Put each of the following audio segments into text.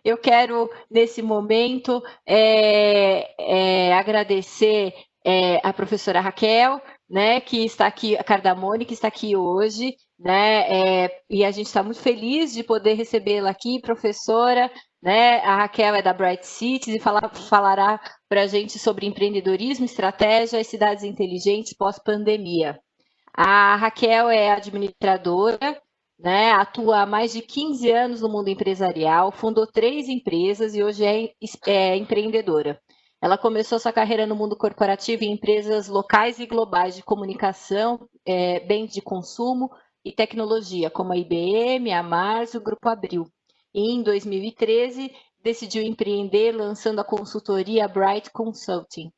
eu quero, nesse momento, agradecer a professora Raquel, né, que está aqui, a Cardamone, que está aqui hoje, né, e a gente está muito feliz de poder recebê-la aqui, professora, né, a Raquel é da Bright Cities e falará para a gente sobre empreendedorismo, estratégia e cidades inteligentes pós-pandemia. A Raquel é administradora, né, atua há mais de 15 anos no mundo empresarial, fundou 3 empresas e hoje é empreendedora. Ela começou sua carreira no mundo corporativo em empresas locais e globais de comunicação, bens de consumo e tecnologia, como a IBM, a Mars e o Grupo Abril. E em 2013, decidiu empreender lançando a consultoria Bright Consulting,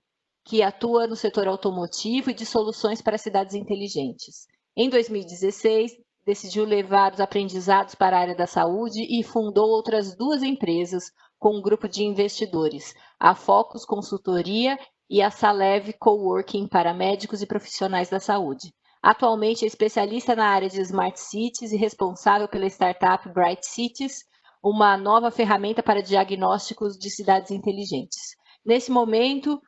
que atua no setor automotivo e de soluções para cidades inteligentes. Em 2016, decidiu levar os aprendizados para a área da saúde e fundou outras 2 empresas com um grupo de investidores, a Focus Consultoria e a Salev Coworking para médicos e profissionais da saúde. Atualmente é especialista na área de Smart Cities e responsável pela startup Bright Cities, uma nova ferramenta para diagnósticos de cidades inteligentes. Nesse momento,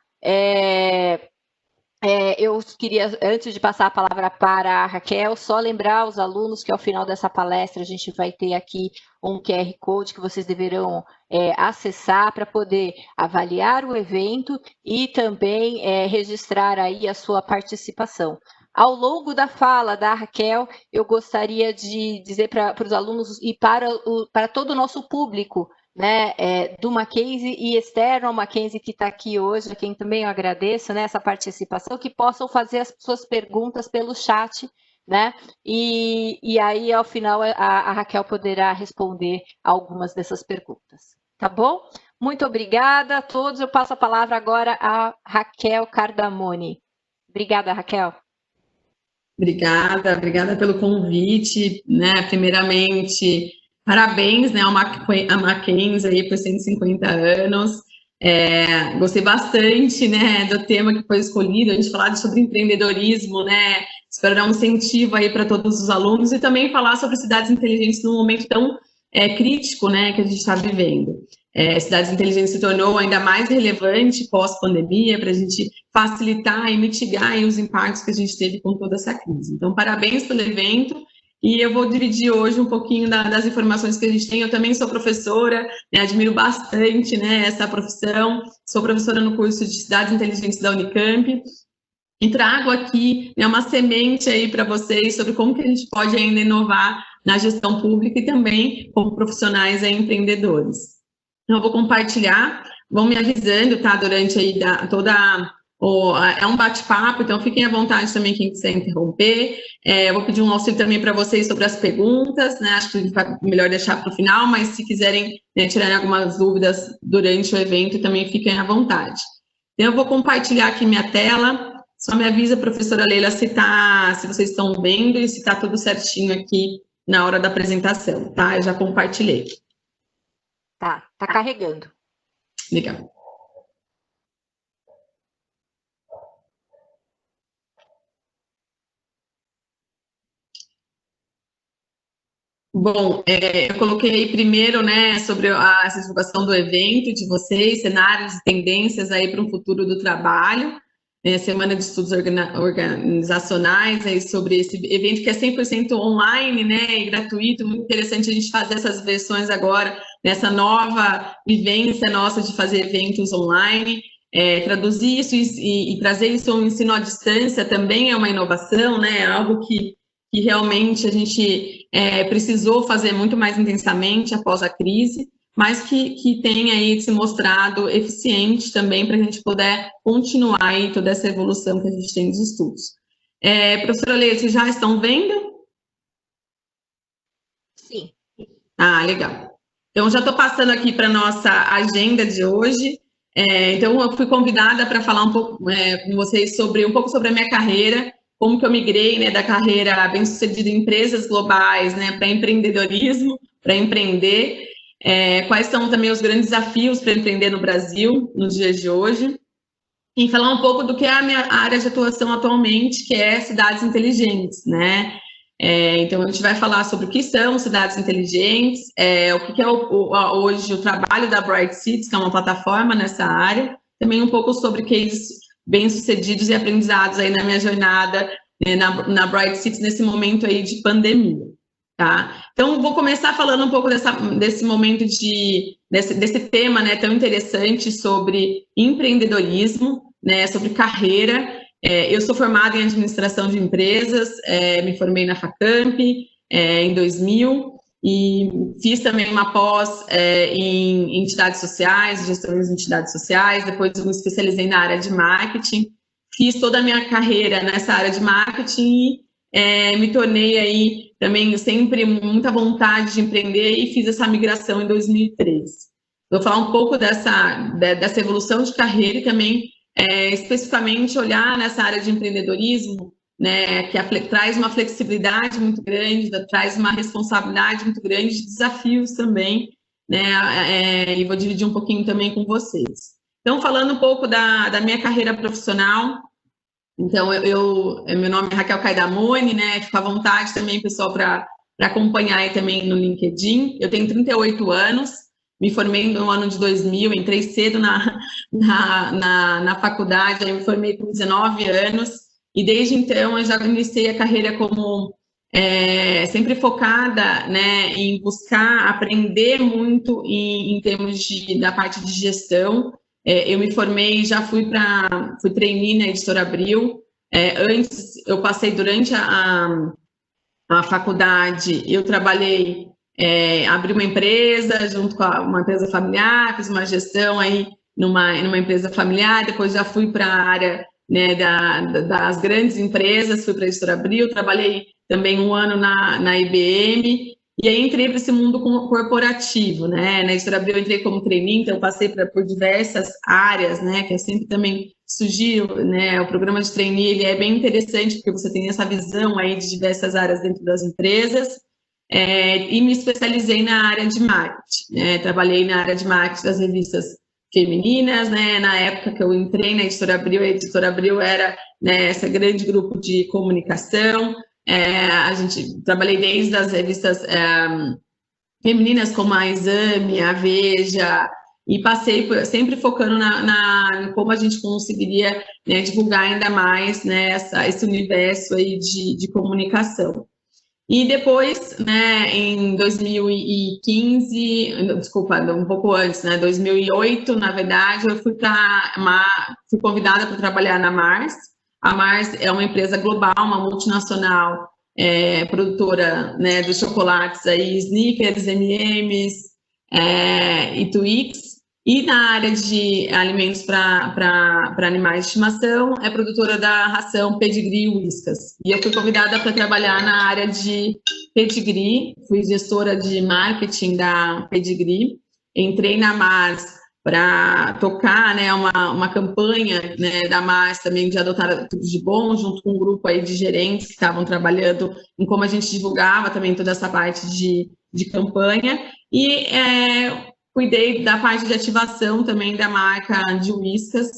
eu queria, antes de passar a palavra para a Raquel, só lembrar aos alunos que ao final dessa palestra a gente vai ter aqui um QR Code que vocês deverão acessar para poder avaliar o evento e também registrar aí a sua participação. Ao longo da fala da Raquel, eu gostaria de dizer para os alunos e para todo o nosso público, né, do Mackenzie e externo ao Mackenzie que está aqui hoje, a quem também eu agradeço, né, essa participação, que possam fazer as suas perguntas pelo chat, né, e aí ao final a Raquel poderá responder algumas dessas perguntas, tá bom? Muito obrigada a todos, eu passo a palavra agora a Raquel Cardamone. Obrigada, Raquel. Obrigada pelo convite, né, primeiramente, parabéns, né, a Mackenzie aí por 150 anos, gostei bastante, né, do tema que foi escolhido, a gente falar sobre empreendedorismo, né, espero dar um incentivo aí para todos os alunos e também falar sobre cidades inteligentes num momento tão crítico, né, que a gente está vivendo. Cidades inteligentes se tornou ainda mais relevante pós-pandemia para a gente facilitar e mitigar aí os impactos que a gente teve com toda essa crise. Então, parabéns pelo evento e eu vou dividir hoje um pouquinho das informações que a gente tem. Eu também sou professora, né, admiro bastante, né, essa profissão, sou professora no curso de Cidades Inteligentes da Unicamp e trago aqui, né, uma semente aí para vocês sobre como que a gente pode ainda inovar na gestão pública e também como profissionais e empreendedores. Então, eu vou compartilhar, vão me avisando, tá, durante aí é um bate-papo, então fiquem à vontade também quem quiser interromper. Eu vou pedir um auxílio também para vocês sobre as perguntas, né, acho que vai melhor deixar para o final, mas se quiserem, né, tirarem algumas dúvidas durante o evento, também fiquem à vontade. Então, eu vou compartilhar aqui minha tela, só me avisa, professora Leila, se vocês estão vendo e se está tudo certinho aqui na hora da apresentação, tá? Eu já compartilhei. Tá carregando. Legal. Bom, eu coloquei aí primeiro, né, sobre essa divulgação do evento de vocês, cenários e tendências aí para o futuro do trabalho, Semana de Estudos Organizacionais, aí sobre esse evento que é 100% online, né, e gratuito, muito interessante a gente fazer essas versões agora, nessa nova vivência nossa de fazer eventos online, traduzir isso e trazer isso ao ensino à distância também é uma inovação, né, algo que realmente a gente precisou fazer muito mais intensamente após a crise, mas que tem aí se mostrado eficiente também para a gente poder continuar aí toda essa evolução que a gente tem nos estudos. Professora Leila, vocês já estão vendo? Sim. Ah, legal. Então, já estou passando aqui para a nossa agenda de hoje. Então, eu fui convidada para falar um pouco com vocês um pouco sobre a minha carreira, como que eu migrei, né, da carreira bem-sucedida em empresas globais, né, para empreendedorismo, para empreender, quais são também os grandes desafios para empreender no Brasil, nos dias de hoje, e falar um pouco do que é a minha área de atuação atualmente, que é cidades inteligentes, né. Então, a gente vai falar sobre o que são cidades inteligentes, o que é hoje o trabalho da Bright Cities, que é uma plataforma nessa área, também um pouco sobre cases bem-sucedidos e aprendizados aí na minha jornada na Bright Cities nesse momento aí de pandemia, tá? Então, vou começar falando um pouco desse momento desse tema, né, tão interessante sobre empreendedorismo, né, sobre carreira. Eu sou formada em administração de empresas, me formei na Facamp em 2000 e fiz também uma pós em entidades sociais, gestão de entidades sociais, depois eu me especializei na área de marketing, fiz toda a minha carreira nessa área de marketing e me tornei aí também sempre muita vontade de empreender e fiz essa migração em 2013. Vou falar um pouco dessa evolução de carreira e também especificamente olhar nessa área de empreendedorismo, né, que traz uma flexibilidade muito grande, traz uma responsabilidade muito grande, desafios também, né, e vou dividir um pouquinho também com vocês. Então, falando um pouco da minha carreira profissional, então, meu nome é Raquel Kaidamoni, né, fico à vontade também, pessoal, para acompanhar aí também no LinkedIn. Eu tenho 38 anos, me formei no ano de 2000, entrei cedo na faculdade, aí me formei com 19 anos, e desde então eu já iniciei a carreira como sempre focada, né, em buscar aprender muito em termos da parte de gestão. Eu me formei, já fui trainee na Editora Abril. Antes, eu passei durante a faculdade, eu trabalhei, abri uma empresa junto com uma empresa familiar, fiz uma gestão aí numa empresa familiar, depois já fui para a área, né, das grandes empresas, fui para a Editora Abril, trabalhei também um ano na IBM, e aí entrei para esse mundo corporativo, né? Na Editora Abril eu entrei como trainee, então eu passei por diversas áreas, né? Que é sempre também surgiu, né? O programa de trainee, ele é bem interessante, porque você tem essa visão aí de diversas áreas dentro das empresas, e me especializei na área de marketing, né? Trabalhei na área de marketing das revistas femininas, né? Na época que eu entrei na Editora Abril, a Editora Abril era, né, esse grande grupo de comunicação. A gente trabalhei desde as revistas femininas como a Exame, a Veja, e passei sempre focando em como a gente conseguiria, né, divulgar ainda mais, né, esse universo aí de comunicação. E depois, né, em 2015, desculpa, um pouco antes, né, 2008, na verdade, eu fui convidada para trabalhar na Mars. A Mars é uma empresa global, uma multinacional, produtora, né, dos chocolates aí, Snickers, M&M's e Twix. E na área de alimentos para animais de estimação, é produtora da ração Pedigree e Whiskas. E eu fui convidada para trabalhar na área de Pedigree, fui gestora de marketing da Pedigree, entrei na Mars para tocar, né, uma campanha, né, da Mars também de adotar tudo de bom, junto com um grupo aí de gerentes que estavam trabalhando em como a gente divulgava também toda essa parte de campanha, e cuidei da parte de ativação também da marca de Whiskas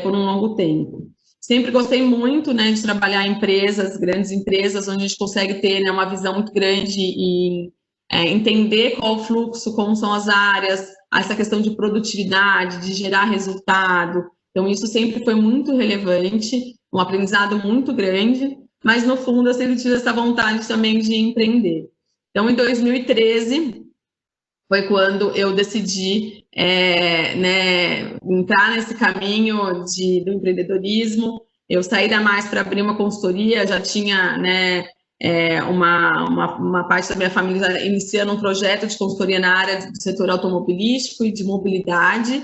por um longo tempo. Sempre gostei muito, né, de trabalhar em empresas, grandes empresas, onde a gente consegue ter, né, uma visão muito grande e entender qual o fluxo, como são as áreas, essa questão de produtividade, de gerar resultado. Então, isso sempre foi muito relevante, um aprendizado muito grande, mas, no fundo, eu sempre tive essa vontade também de empreender. Então, em 2013, foi quando eu decidi né, entrar nesse caminho do empreendedorismo. Eu saí da Mars para abrir uma consultoria, já tinha, né, uma parte da minha família iniciando um projeto de consultoria na área do setor automobilístico e de mobilidade,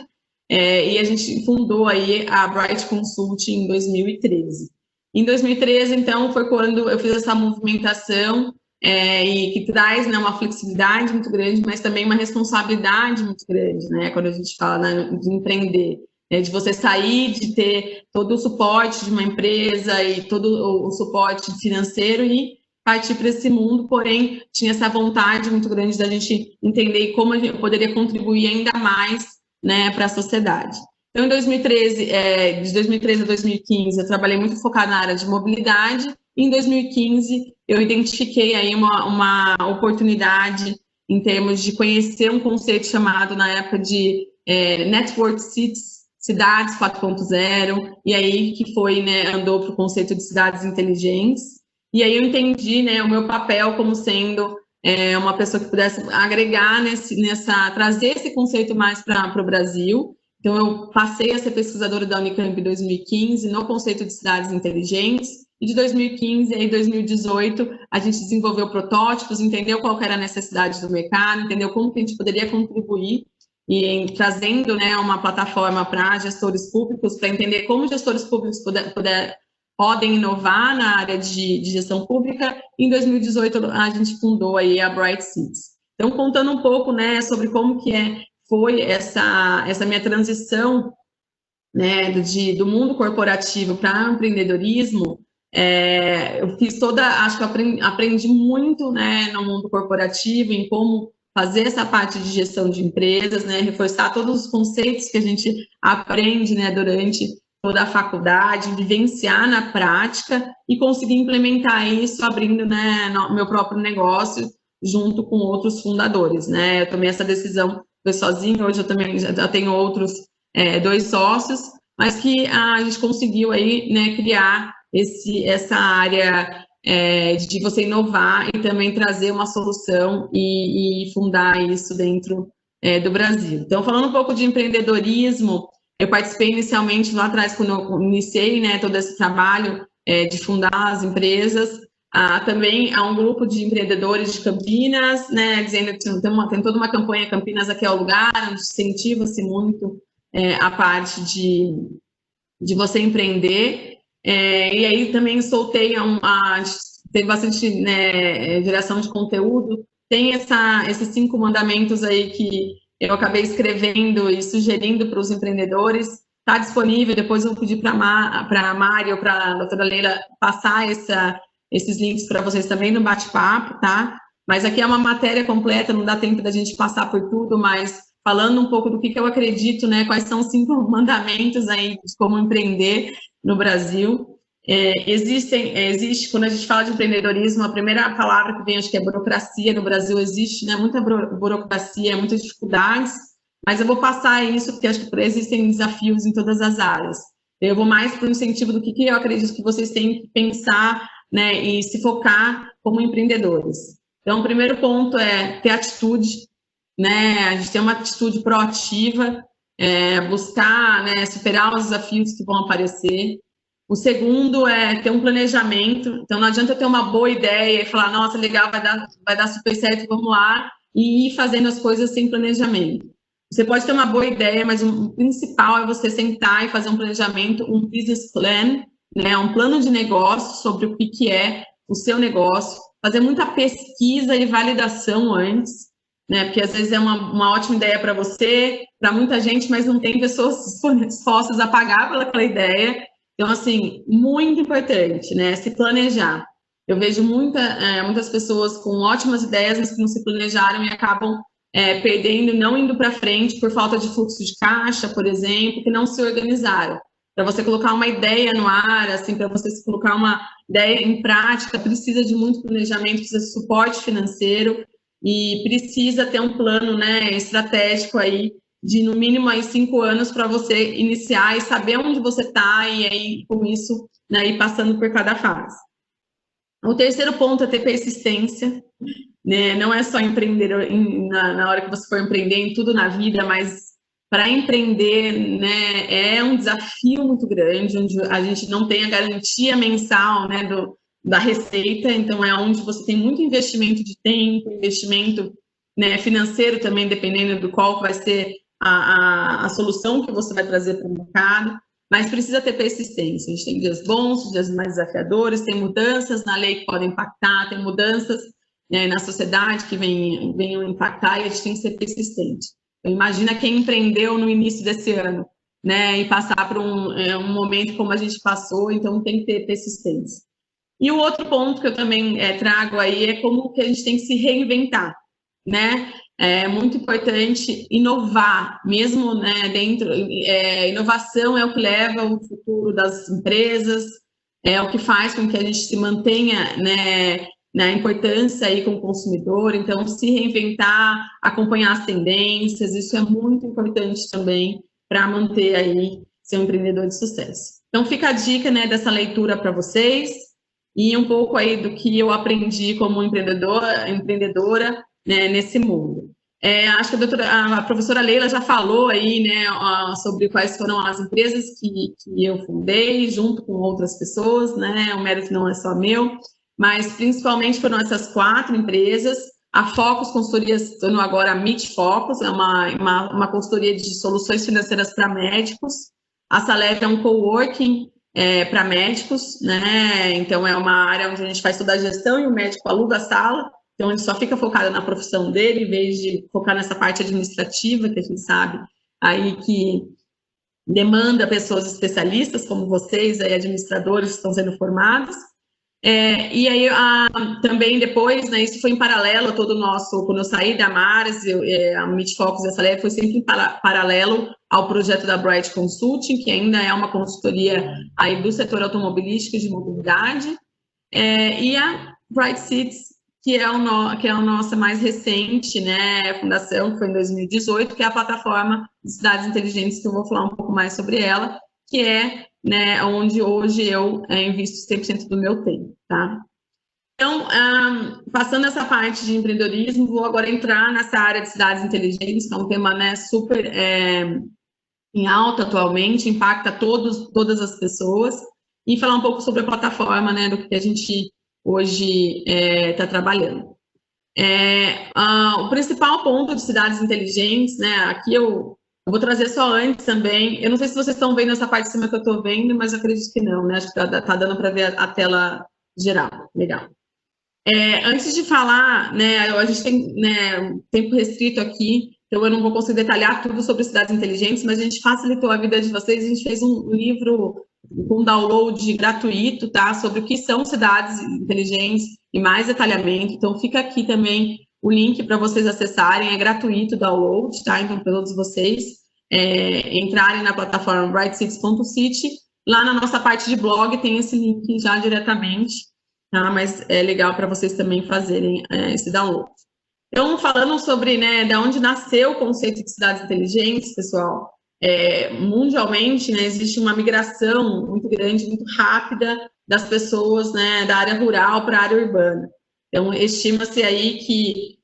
e a gente fundou aí a Bright Consulting em 2013. Em 2013, então, foi quando eu fiz essa movimentação, e que traz, né, uma flexibilidade muito grande, mas também uma responsabilidade muito grande, né, quando a gente fala, né, de empreender, né, de você sair, de ter todo o suporte de uma empresa e todo o suporte financeiro e partir para esse mundo, porém, tinha essa vontade muito grande da gente entender como a gente poderia contribuir ainda mais, né, para a sociedade. Então, em 2013, de 2013 a 2015, eu trabalhei muito focada na área de mobilidade, e em 2015, eu identifiquei aí uma oportunidade em termos de conhecer um conceito chamado, na época, de Network Cities, cidades 4.0, e aí que foi, né, andou para o conceito de cidades inteligentes, e aí eu entendi, né, o meu papel como sendo uma pessoa que pudesse agregar trazer esse conceito mais para o Brasil. Então, eu passei a ser pesquisadora da Unicamp em 2015 no conceito de cidades inteligentes, e de 2015 a 2018 a gente desenvolveu protótipos, entendeu qual era a necessidade do mercado, entendeu como que a gente poderia contribuir, e trazendo, né, uma plataforma para gestores públicos, para entender como gestores públicos podem inovar na área de gestão pública. Em 2018, a gente fundou aí a Bright Cities. Então, contando um pouco, né, sobre como que foi essa minha transição, né, do mundo corporativo para empreendedorismo, eu fiz acho que eu aprendi muito, né, no mundo corporativo, em como fazer essa parte de gestão de empresas, né, reforçar todos os conceitos que a gente aprende, né, durante toda a faculdade, vivenciar na prática e conseguir implementar isso abrindo, né, meu próprio negócio junto com outros fundadores, né. Eu tomei essa decisão, foi sozinho, hoje eu também já tenho outros 2 sócios, mas que a gente conseguiu aí, né, criar essa área de você inovar e também trazer uma solução e fundar isso dentro do Brasil. Então, falando um pouco de empreendedorismo, eu participei inicialmente lá atrás, quando eu iniciei, né, todo esse trabalho de fundar as empresas. Também há um grupo de empreendedores de Campinas, né, dizendo que tem toda uma campanha Campinas aqui é o lugar, onde incentiva-se muito a parte de você empreender. E aí também soltei, tem bastante, né, geração de conteúdo, tem esses 5 mandamentos aí que eu acabei escrevendo e sugerindo para os empreendedores. Está disponível, depois eu vou pedir para a Mari ou para a doutora Leila passar esses links para vocês também no bate-papo, tá? Mas aqui é uma matéria completa, não dá tempo da gente passar por tudo, mas falando um pouco do que eu acredito, né? Quais são os 5 mandamentos aí de como empreender no Brasil. Existe, quando a gente fala de empreendedorismo, a primeira palavra que vem, acho que é burocracia. No Brasil existe, né, muita burocracia, muitas dificuldades, mas eu vou passar isso, porque acho que existem desafios em todas as áreas. Eu vou mais para o incentivo do que eu acredito que vocês têm que pensar, né, e se focar como empreendedores. Então, o primeiro ponto é ter atitude, né, a gente tem uma atitude proativa, buscar, né, superar os desafios que vão aparecer. O segundo é ter um planejamento. Então, não adianta eu ter uma boa ideia e falar, nossa, legal, vai dar super certo, vamos lá, e ir fazendo as coisas sem planejamento. Você pode ter uma boa ideia, mas o principal é você sentar e fazer um planejamento, um business plan, né, um plano de negócio sobre o que é o seu negócio, fazer muita pesquisa e validação antes, né, porque às vezes é uma ótima ideia para você, para muita gente, mas não tem pessoas dispostas a pagar pelaquela ideia. Então, assim, muito importante, né, se planejar. Eu vejo muitas pessoas com ótimas ideias, mas que não se planejaram e acabam perdendo, não indo para frente por falta de fluxo de caixa, por exemplo, que não se organizaram. Para você colocar uma ideia no ar, assim, para você colocar uma ideia em prática, precisa de muito planejamento, precisa de suporte financeiro e precisa ter um plano, né, estratégico aí de no mínimo aí 5 anos para você iniciar e saber onde você está e aí com isso, né, ir passando por cada fase. O terceiro ponto é ter persistência, né? Não é só empreender na hora que você for empreender em tudo na vida, mas para empreender, né, é um desafio muito grande, onde a gente não tem a garantia mensal, né, da receita, então é onde você tem muito investimento de tempo, investimento, né, financeiro também, dependendo do qual vai ser a solução que você vai trazer para o mercado, mas precisa ter persistência. A gente tem dias bons, dias mais desafiadores, tem mudanças na lei que podem impactar, tem mudanças, né, na sociedade que venham impactar, e a gente tem que ser persistente. Então, imagina quem empreendeu no início desse ano, né, e passar por um momento como a gente passou, então tem que ter persistência. E o outro ponto que eu também trago aí é como que a gente tem que se reinventar, né? É muito importante inovar, mesmo, né, inovação é o que leva o futuro das empresas, é o que faz com que a gente se mantenha, né, né, a importância aí com o consumidor, então se reinventar, acompanhar as tendências, isso é muito importante também para manter aí ser um empreendedor de sucesso. Então fica a dica, né, dessa leitura para vocês e um pouco aí do que eu aprendi como empreendedora, né, nesse mundo. Acho que a professora Leila já falou aí, né, sobre quais foram as empresas que eu fundei, junto com outras pessoas, né, o mérito não é só meu, mas principalmente foram essas 4 empresas. A Focus Consultoria se tornou agora a Meet Focus, é uma consultoria de soluções financeiras para médicos. A Saleve é um coworking para médicos, né, então é uma área onde a gente faz toda a gestão e o médico aluga a sala. Então, ele só fica focado na profissão dele, em vez de focar nessa parte administrativa, que a gente sabe aí que demanda pessoas especialistas, como vocês, aí, administradores que estão sendo formados. E aí, também depois, né, isso foi em paralelo a todo o nosso, quando eu saí da Mars, a Meet Focus e a Saleve foi sempre em paralelo ao projeto da Bright Consulting, que ainda é uma consultoria aí do setor automobilístico e de mobilidade, e a Bright Cities, que é a nossa mais recente, né, fundação, que foi em 2018, que é a plataforma de cidades inteligentes, que eu vou falar um pouco mais sobre ela, que é, né, onde hoje eu invisto 100% do meu tempo, tá? Então, passando essa parte de empreendedorismo, vou agora entrar nessa área de cidades inteligentes, que é um tema, né, super em alta atualmente, impacta todas as pessoas, e falar um pouco sobre a plataforma, né, do que a gente hoje está trabalhando. O principal ponto de cidades inteligentes, né, aqui eu vou trazer só antes também, eu não sei se vocês estão vendo essa parte de cima que eu estou vendo, mas eu acredito que não, né, acho que tá dando para ver a tela geral, legal. Antes de falar, né, a gente tem, né, um tempo restrito aqui, então eu não vou conseguir detalhar tudo sobre cidades inteligentes, mas a gente facilitou a vida de vocês, a gente fez um livro com download gratuito, tá, sobre o que são cidades inteligentes e mais detalhamento, então fica aqui também o link para vocês acessarem, é gratuito o download, tá, então para todos vocês entrarem na plataforma brightcities.city, lá na nossa parte de blog tem esse link já diretamente, tá, mas é legal para vocês também fazerem esse download. Então, falando sobre, né, de onde nasceu o conceito de cidades inteligentes, pessoal, mundialmente, né, existe uma migração muito grande, muito rápida das pessoas, né, da área rural para a área urbana. Então, estima-se aí que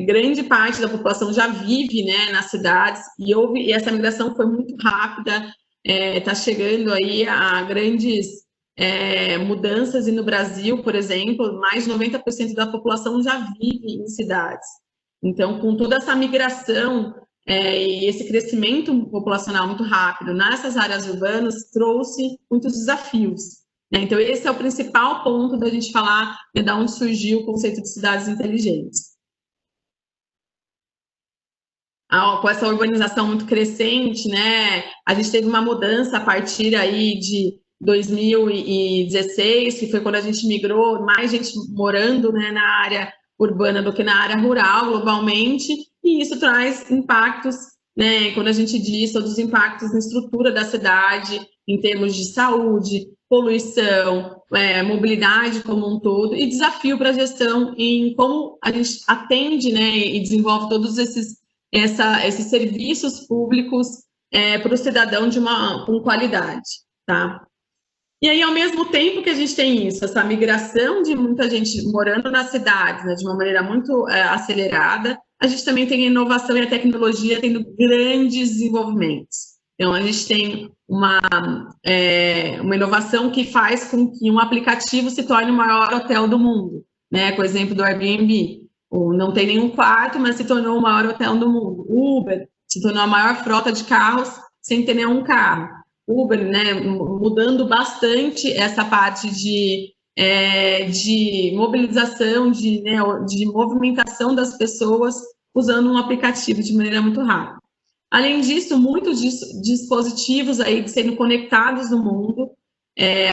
grande parte da população já vive, né, nas cidades e essa migração foi muito rápida, está chegando aí a grandes mudanças, e no Brasil, por exemplo, mais de 90% da população já vive em cidades. Então, com toda essa migração e esse crescimento populacional muito rápido nessas áreas urbanas, trouxe muitos desafios, né? Então, esse é o principal ponto da gente falar, né, de onde surgiu o conceito de cidades inteligentes. Com essa urbanização muito crescente, né, a gente teve uma mudança a partir aí de 2016, que foi quando a gente migrou, mais gente morando, né, na área urbana do que na área rural, globalmente, e isso traz impactos, né, quando a gente diz todos os impactos na estrutura da cidade, em termos de saúde, poluição, mobilidade como um todo, e desafio para a gestão em como a gente atende, né, e desenvolve todos esses serviços públicos para o cidadão com qualidade, tá? E aí, ao mesmo tempo que a gente tem isso, essa migração de muita gente morando nas cidades, né, de uma maneira muito acelerada, a gente também tem a inovação e a tecnologia tendo grandes desenvolvimentos. Então, a gente tem uma inovação que faz com que um aplicativo se torne o maior hotel do mundo, né? Com o exemplo do Airbnb. Não tem nenhum quarto, mas se tornou o maior hotel do mundo. Uber se tornou a maior frota de carros sem ter nenhum carro. Uber, né, mudando bastante essa parte de mobilização, de movimentação das pessoas usando um aplicativo de maneira muito rápida. Além disso, muitos dispositivos aí sendo conectados no mundo.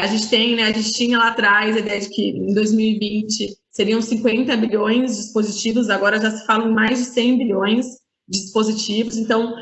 A gente tinha lá atrás a ideia de que em 2020 seriam 50 bilhões de dispositivos, agora já se fala em mais de 100 bilhões de dispositivos. Então,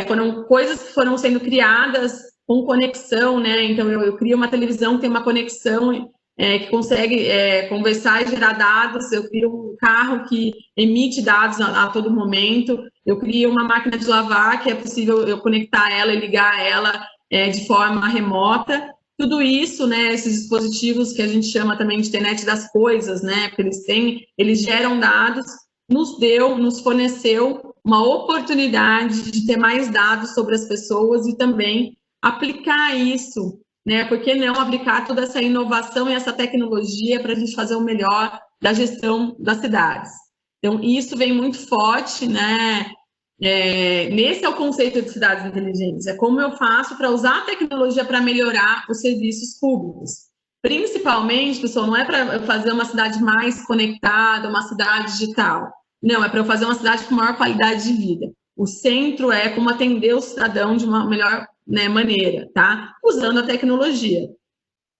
foram coisas que foram sendo criadas com conexão, né? Então, eu crio uma televisão que tem uma conexão que consegue conversar e gerar dados, eu crio um carro que emite dados a todo momento, eu crio uma máquina de lavar que é possível eu conectar ela e ligar ela de forma remota. Tudo isso, né, esses dispositivos que a gente chama também de internet das coisas, né, porque eles geram dados, nos forneceu uma oportunidade de ter mais dados sobre as pessoas e também aplicar isso, né? Por que não aplicar toda essa inovação e essa tecnologia para a gente fazer o melhor da gestão das cidades? Então, isso vem muito forte, né? Nesse é o conceito de cidades inteligentes, é como eu faço para usar a tecnologia para melhorar os serviços públicos. Principalmente, pessoal, não é para fazer uma cidade mais conectada, uma cidade digital. Não, é para eu fazer uma cidade com maior qualidade de vida. O centro é como atender o cidadão de uma melhor, né, maneira, tá? Usando a tecnologia.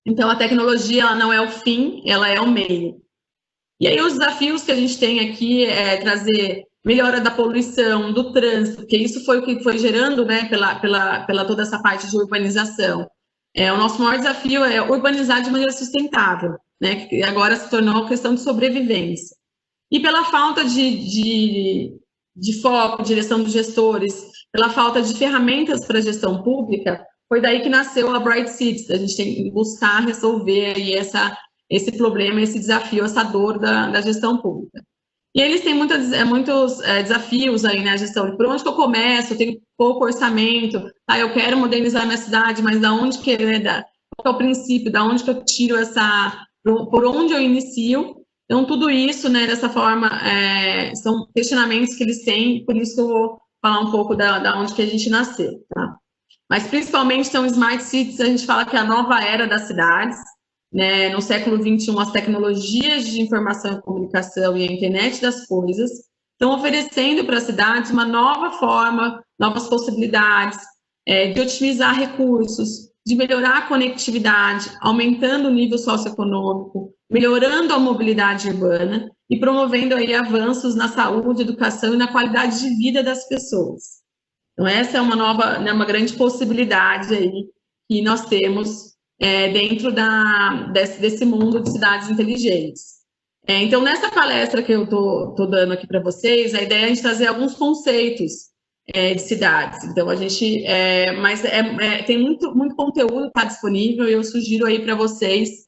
Então, a tecnologia ela não é o fim, ela é o meio. E aí, os desafios que a gente tem aqui é trazer melhora da poluição, do trânsito, porque isso foi o que foi gerando, né, pela toda essa parte de urbanização. O nosso maior desafio é urbanizar de maneira sustentável, né, que agora se tornou questão de sobrevivência. E pela falta de foco, direção dos gestores, pela falta de ferramentas para a gestão pública, foi daí que nasceu a Bright Cities. A gente tem que buscar resolver aí esse problema, esse desafio, essa dor da gestão pública. E eles têm muitos desafios aí na gestão. Por onde que eu começo? Eu tenho pouco orçamento, tá? Eu quero modernizar minha cidade, mas da onde que qual é o princípio? Da onde que eu tiro por onde eu inicio? Então, tudo isso, né, dessa forma, são questionamentos que eles têm, por isso que eu vou falar um pouco da onde que a gente nasceu, tá? Mas, principalmente, são Smart Cities, a gente fala que é a nova era das cidades, né? No século XXI, as tecnologias de informação e comunicação e a internet das coisas estão oferecendo para as cidades uma nova forma, novas possibilidades de otimizar recursos, de melhorar a conectividade, aumentando o nível socioeconômico, melhorando a mobilidade urbana e promovendo aí avanços na saúde, educação e na qualidade de vida das pessoas. Então, essa é uma nova, né, uma grande possibilidade aí que nós temos dentro desse mundo de cidades inteligentes. Então, nessa palestra que eu estou dando aqui para vocês, a ideia é a gente trazer alguns conceitos de cidades. Então, a gente... tem muito conteúdo que está disponível e eu sugiro aí para vocês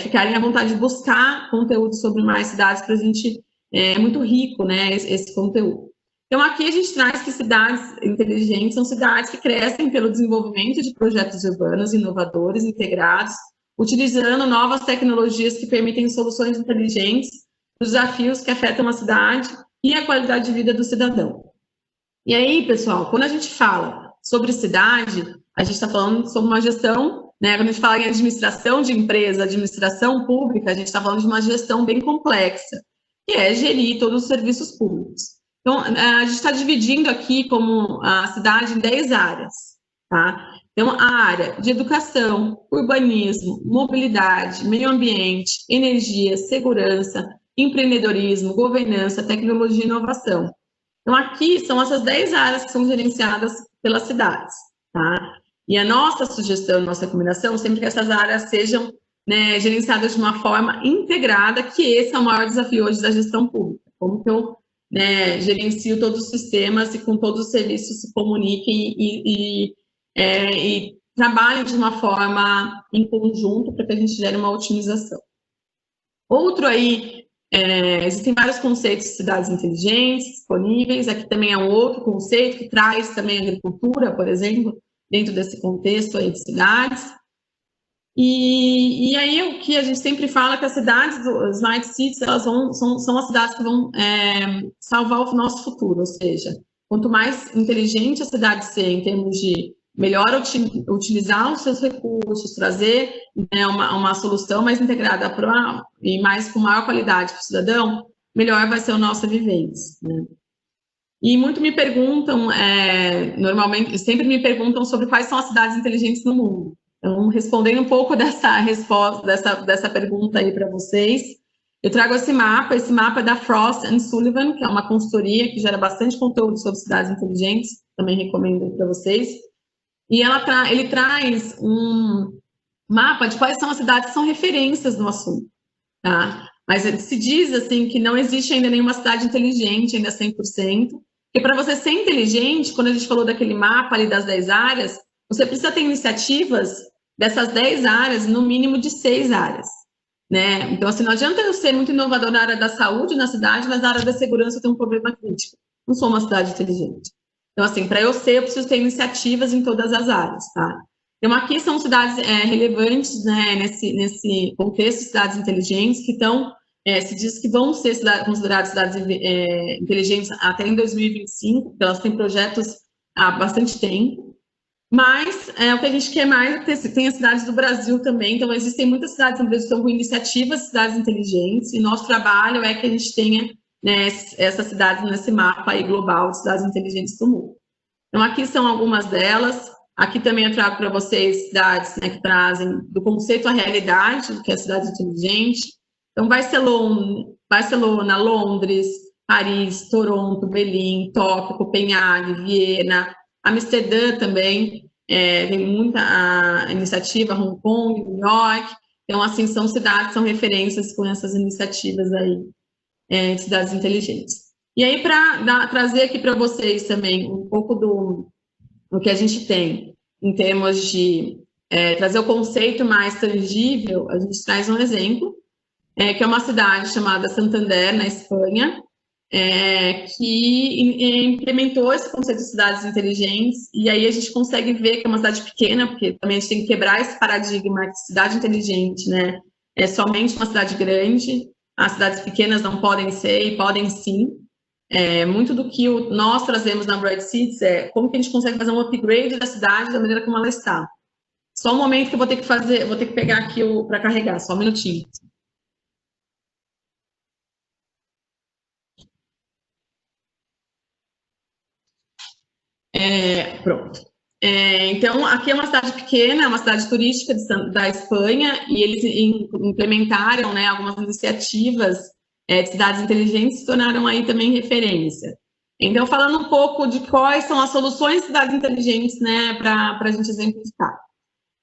ficarem à vontade de buscar conteúdo sobre mais cidades para a gente... É muito rico, né, esse conteúdo. Então, aqui a gente traz que cidades inteligentes são cidades que crescem pelo desenvolvimento de projetos urbanos inovadores, integrados, utilizando novas tecnologias que permitem soluções inteligentes para os desafios que afetam a cidade e a qualidade de vida do cidadão. E aí, pessoal, quando a gente fala sobre cidade, a gente está falando sobre uma gestão, né? Quando a gente fala em administração de empresa, administração pública, a gente está falando de uma gestão bem complexa, que é gerir todos os serviços públicos. Então, a gente está dividindo aqui como a cidade em 10 áreas, tá? Então, a área de educação, urbanismo, mobilidade, meio ambiente, energia, segurança, empreendedorismo, governança, tecnologia e inovação. Então, aqui são essas 10 áreas que são gerenciadas pelas cidades, tá? E a nossa sugestão, nossa recomendação, sempre que essas áreas sejam, né, gerenciadas de uma forma integrada, que esse é o maior desafio hoje da gestão pública. Como que eu gerencio todos os sistemas e com todos os serviços se comuniquem e trabalhem de uma forma em conjunto para que a gente gere uma otimização. Outro aí, existem vários conceitos de cidades inteligentes disponíveis, aqui também é um outro conceito que traz também a agricultura, por exemplo, dentro desse contexto aí de cidades. E aí o que a gente sempre fala é que as cidades, as Smart Cities, elas são as cidades que vão salvar o nosso futuro, ou seja, quanto mais inteligente a cidade ser em termos de melhor utilizar os seus recursos, trazer, né, uma solução mais integrada e mais com maior qualidade para o cidadão, melhor vai ser a nossa vivência, né? E muito me perguntam, normalmente, sempre me perguntam sobre quais são as cidades inteligentes no mundo. Então, respondendo um pouco dessa resposta, dessa pergunta aí para vocês, eu trago esse mapa é da Frost & Sullivan, que é uma consultoria que gera bastante conteúdo sobre cidades inteligentes, também recomendo para vocês. E ele traz mapa de quais são as cidades que são referências no assunto, tá? Mas se diz, assim, que não existe ainda nenhuma cidade inteligente, ainda 100%, porque para você ser inteligente, quando a gente falou daquele mapa ali das 10 áreas, você precisa ter iniciativas dessas 10 áreas, no mínimo de 6 áreas, né? Então, assim, não adianta eu ser muito inovador na área da saúde na cidade, mas na área da segurança eu tenho um problema crítico. Não sou uma cidade inteligente. Então, assim, para eu ser, eu preciso ter iniciativas em todas as áreas, tá? Então, aqui são cidades relevantes, né, nesse contexto de cidades inteligentes, que estão, se diz que vão ser consideradas cidades inteligentes até em 2025, porque elas têm projetos há bastante tempo, mas o que a gente quer mais é que tem as cidades do Brasil também, então existem muitas cidades no Brasil que estão com iniciativas de cidades inteligentes, e nosso trabalho é que a gente tenha, né, essas cidades nesse mapa aí global de cidades inteligentes do mundo. Então, aqui são algumas delas. Aqui também eu trago para vocês cidades, né, que trazem do conceito à realidade, que é a cidade inteligente. Então, Barcelona, Londres, Paris, Toronto, Berlim, Tóquio, Copenhague, Viena, Amsterdã também, tem muita iniciativa, Hong Kong, New York. Então, assim, são cidades que são referências com essas iniciativas aí, de cidades inteligentes. E aí, para trazer aqui para vocês também um pouco do que a gente tem em termos de trazer o conceito mais tangível, a gente traz um exemplo, que é uma cidade chamada Santander, na Espanha, que implementou esse conceito de cidades inteligentes, e aí a gente consegue ver que é uma cidade pequena, porque também a gente tem que quebrar esse paradigma que cidade inteligente, né, é somente uma cidade grande, as cidades pequenas não podem ser, e podem sim. Muito do que nós trazemos na Bright Cities é como que a gente consegue fazer um upgrade da cidade da maneira como ela está. Só um momento que eu vou ter que pegar aqui para carregar, só um minutinho. Pronto. Então, aqui é uma cidade pequena, é uma cidade turística da Espanha, e eles implementaram, né, algumas iniciativas de cidades inteligentes, se tornaram aí também referência. Então, falando um pouco de quais são as soluções de cidades inteligentes, né, para a gente exemplificar.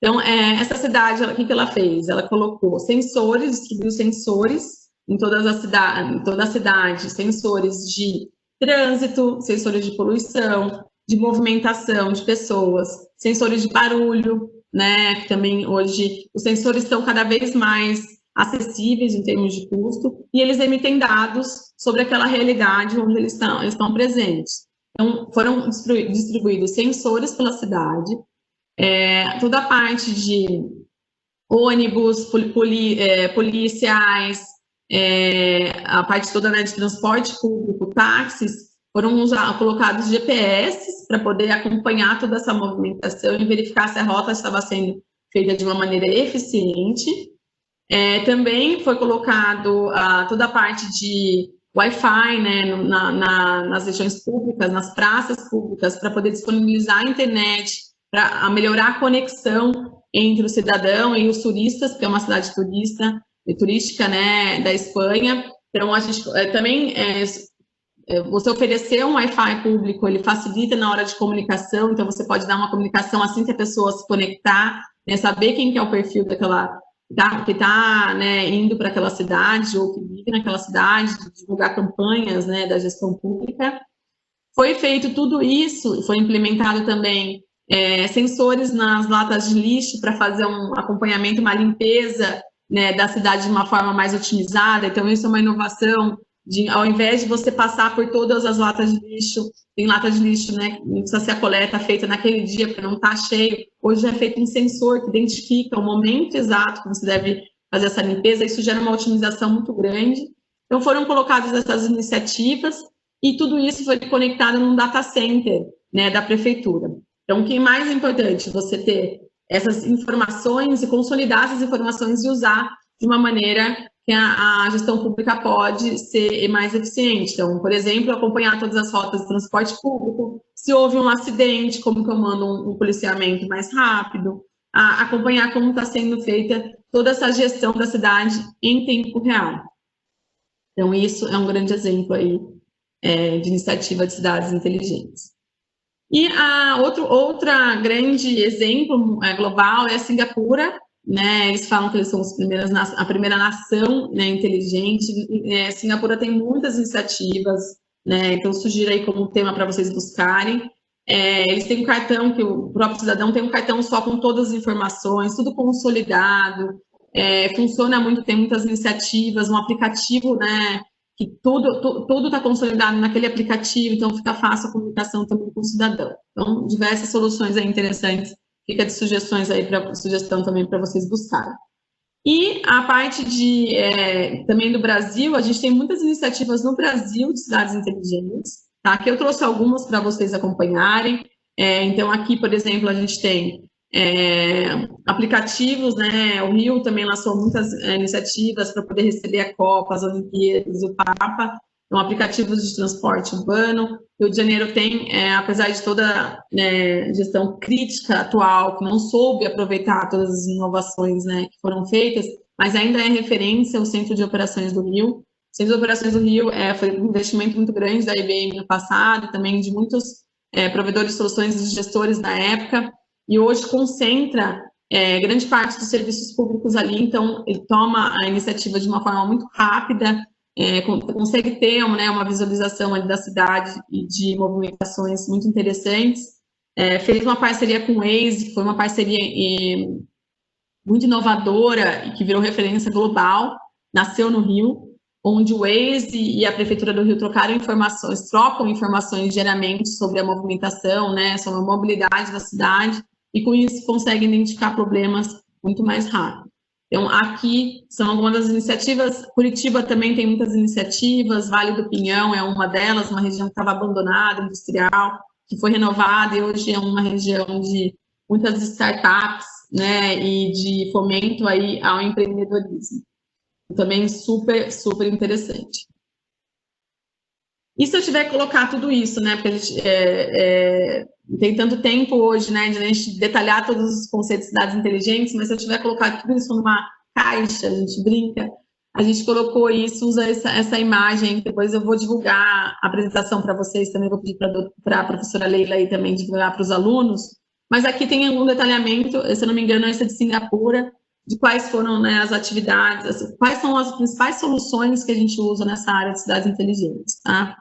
Então, essa cidade, o que ela fez? Ela colocou sensores, distribuiu sensores em toda a cidade, sensores de trânsito, sensores de poluição, de movimentação de pessoas, sensores de barulho, né, que também hoje os sensores estão cada vez mais acessíveis em termos de custo, e eles emitem dados sobre aquela realidade onde eles estão presentes. Então, foram distribuídos sensores pela cidade, toda a parte de ônibus, policiais, a parte toda, né, de transporte público, táxis, foram colocados GPS para poder acompanhar toda essa movimentação e verificar se a rota estava sendo feita de uma maneira eficiente. Também foi colocado toda a parte de Wi-Fi, né, nas regiões públicas, nas praças públicas, para poder disponibilizar a internet, para melhorar a conexão entre o cidadão e os turistas, porque é uma cidade turística, né, da Espanha. Então, a gente também, você oferecer um Wi-Fi público, ele facilita na hora de comunicação, então você pode dar uma comunicação assim que a pessoa se conectar, né, saber quem que é o perfil que está, né, indo para aquela cidade ou que vive naquela cidade, divulgar campanhas, né, da gestão pública. Foi feito tudo isso, foi implementado também sensores nas latas de lixo para fazer um acompanhamento, uma limpeza, né, da cidade de uma forma mais otimizada. Então, isso é uma inovação, ao invés de você passar por todas as latas de lixo, tem lata de lixo, né, que não precisa ser a coleta feita naquele dia, porque não está cheio. Hoje é feito um sensor que identifica o momento exato que você deve fazer essa limpeza, isso gera uma otimização muito grande. Então, foram colocadas essas iniciativas e tudo isso foi conectado num data center, né, da prefeitura. Então, o que é mais importante? Você ter essas informações e consolidar essas informações e usar de uma maneira que a gestão pública pode ser mais eficiente. Então, por exemplo, acompanhar todas as rotas de transporte público, se houve um acidente, como que eu mando um policiamento mais rápido, acompanhar como está sendo feita toda essa gestão da cidade em tempo real. Então, isso é um grande exemplo aí de iniciativa de cidades inteligentes. E outra grande exemplo global é a Singapura, né? Eles falam que eles são a primeira nação, né, inteligente. Singapura tem muitas iniciativas, né? Então sugiro aí como tema para vocês buscarem. Eles têm um cartão que o próprio cidadão tem um cartão só com todas as informações, tudo consolidado. Funciona muito, tem muitas iniciativas, um aplicativo, né? Que tudo está consolidado naquele aplicativo, então fica fácil a comunicação também com o cidadão. Então, diversas soluções aí interessantes. Fica de sugestões aí sugestão também para vocês buscarem. E a parte também do Brasil, a gente tem muitas iniciativas no Brasil de cidades inteligentes, tá? Aqui eu trouxe algumas para vocês acompanharem. Então, aqui, por exemplo, a gente tem aplicativos, né? O Rio também lançou muitas iniciativas para poder receber a Copa, as Olimpíadas, o Papa. Então, aplicativos de transporte urbano. Rio de Janeiro tem, apesar de toda a gestão crítica atual, que não soube aproveitar todas as inovações, né, que foram feitas, mas ainda é referência o Centro de Operações do Rio. O Centro de Operações do Rio foi um investimento muito grande da IBM no passado, também de muitos provedores de soluções e gestores na época, e hoje concentra grande parte dos serviços públicos ali, então ele toma a iniciativa de uma forma muito rápida, consegue ter uma visualização ali da cidade e de movimentações muito interessantes. Fez uma parceria com o Waze, que foi uma parceria muito inovadora e que virou referência global, nasceu no Rio, onde o Waze e a Prefeitura do Rio trocam informações diariamente sobre a movimentação, né, sobre a mobilidade da cidade, e com isso conseguem identificar problemas muito mais rápido. Então, aqui são algumas das iniciativas. Curitiba também tem muitas iniciativas, Vale do Pinhão é uma delas, uma região que estava abandonada, industrial, que foi renovada e hoje é uma região de muitas startups, né, e de fomento aí ao empreendedorismo. Também super, super interessante. E se eu tiver que colocar tudo isso, né, porque a gente tem tanto tempo hoje, né, de a gente detalhar todos os conceitos de cidades inteligentes, mas se eu tiver que colocar tudo isso numa caixa, a gente brinca, a gente colocou isso, usa essa imagem, depois eu vou divulgar a apresentação para vocês, também vou pedir para a professora Leila aí também divulgar para os alunos, mas aqui tem algum detalhamento, se eu não me engano, esse é de Singapura, de quais foram, né, as atividades, quais são as principais soluções que a gente usa nessa área de cidades inteligentes, tá?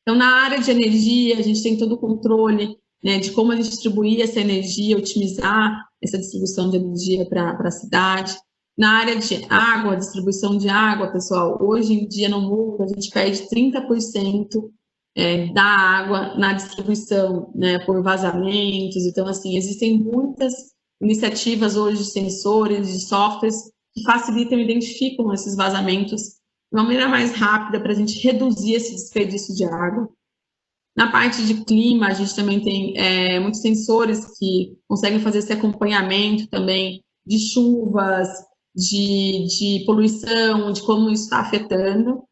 Então, na área de energia, a gente tem todo o controle, né, de como a gente distribuir essa energia, otimizar essa distribuição de energia para a cidade. Na área de água, distribuição de água, pessoal, hoje em dia no mundo a gente perde 30% da água na distribuição, né, por vazamentos. Então, assim, existem muitas iniciativas hoje de sensores, de softwares que facilitam e identificam esses vazamentos de uma maneira mais rápida para a gente reduzir esse desperdício de água. Na parte de clima, a gente também tem muitos sensores que conseguem fazer esse acompanhamento também de chuvas, de poluição, de como isso está afetando.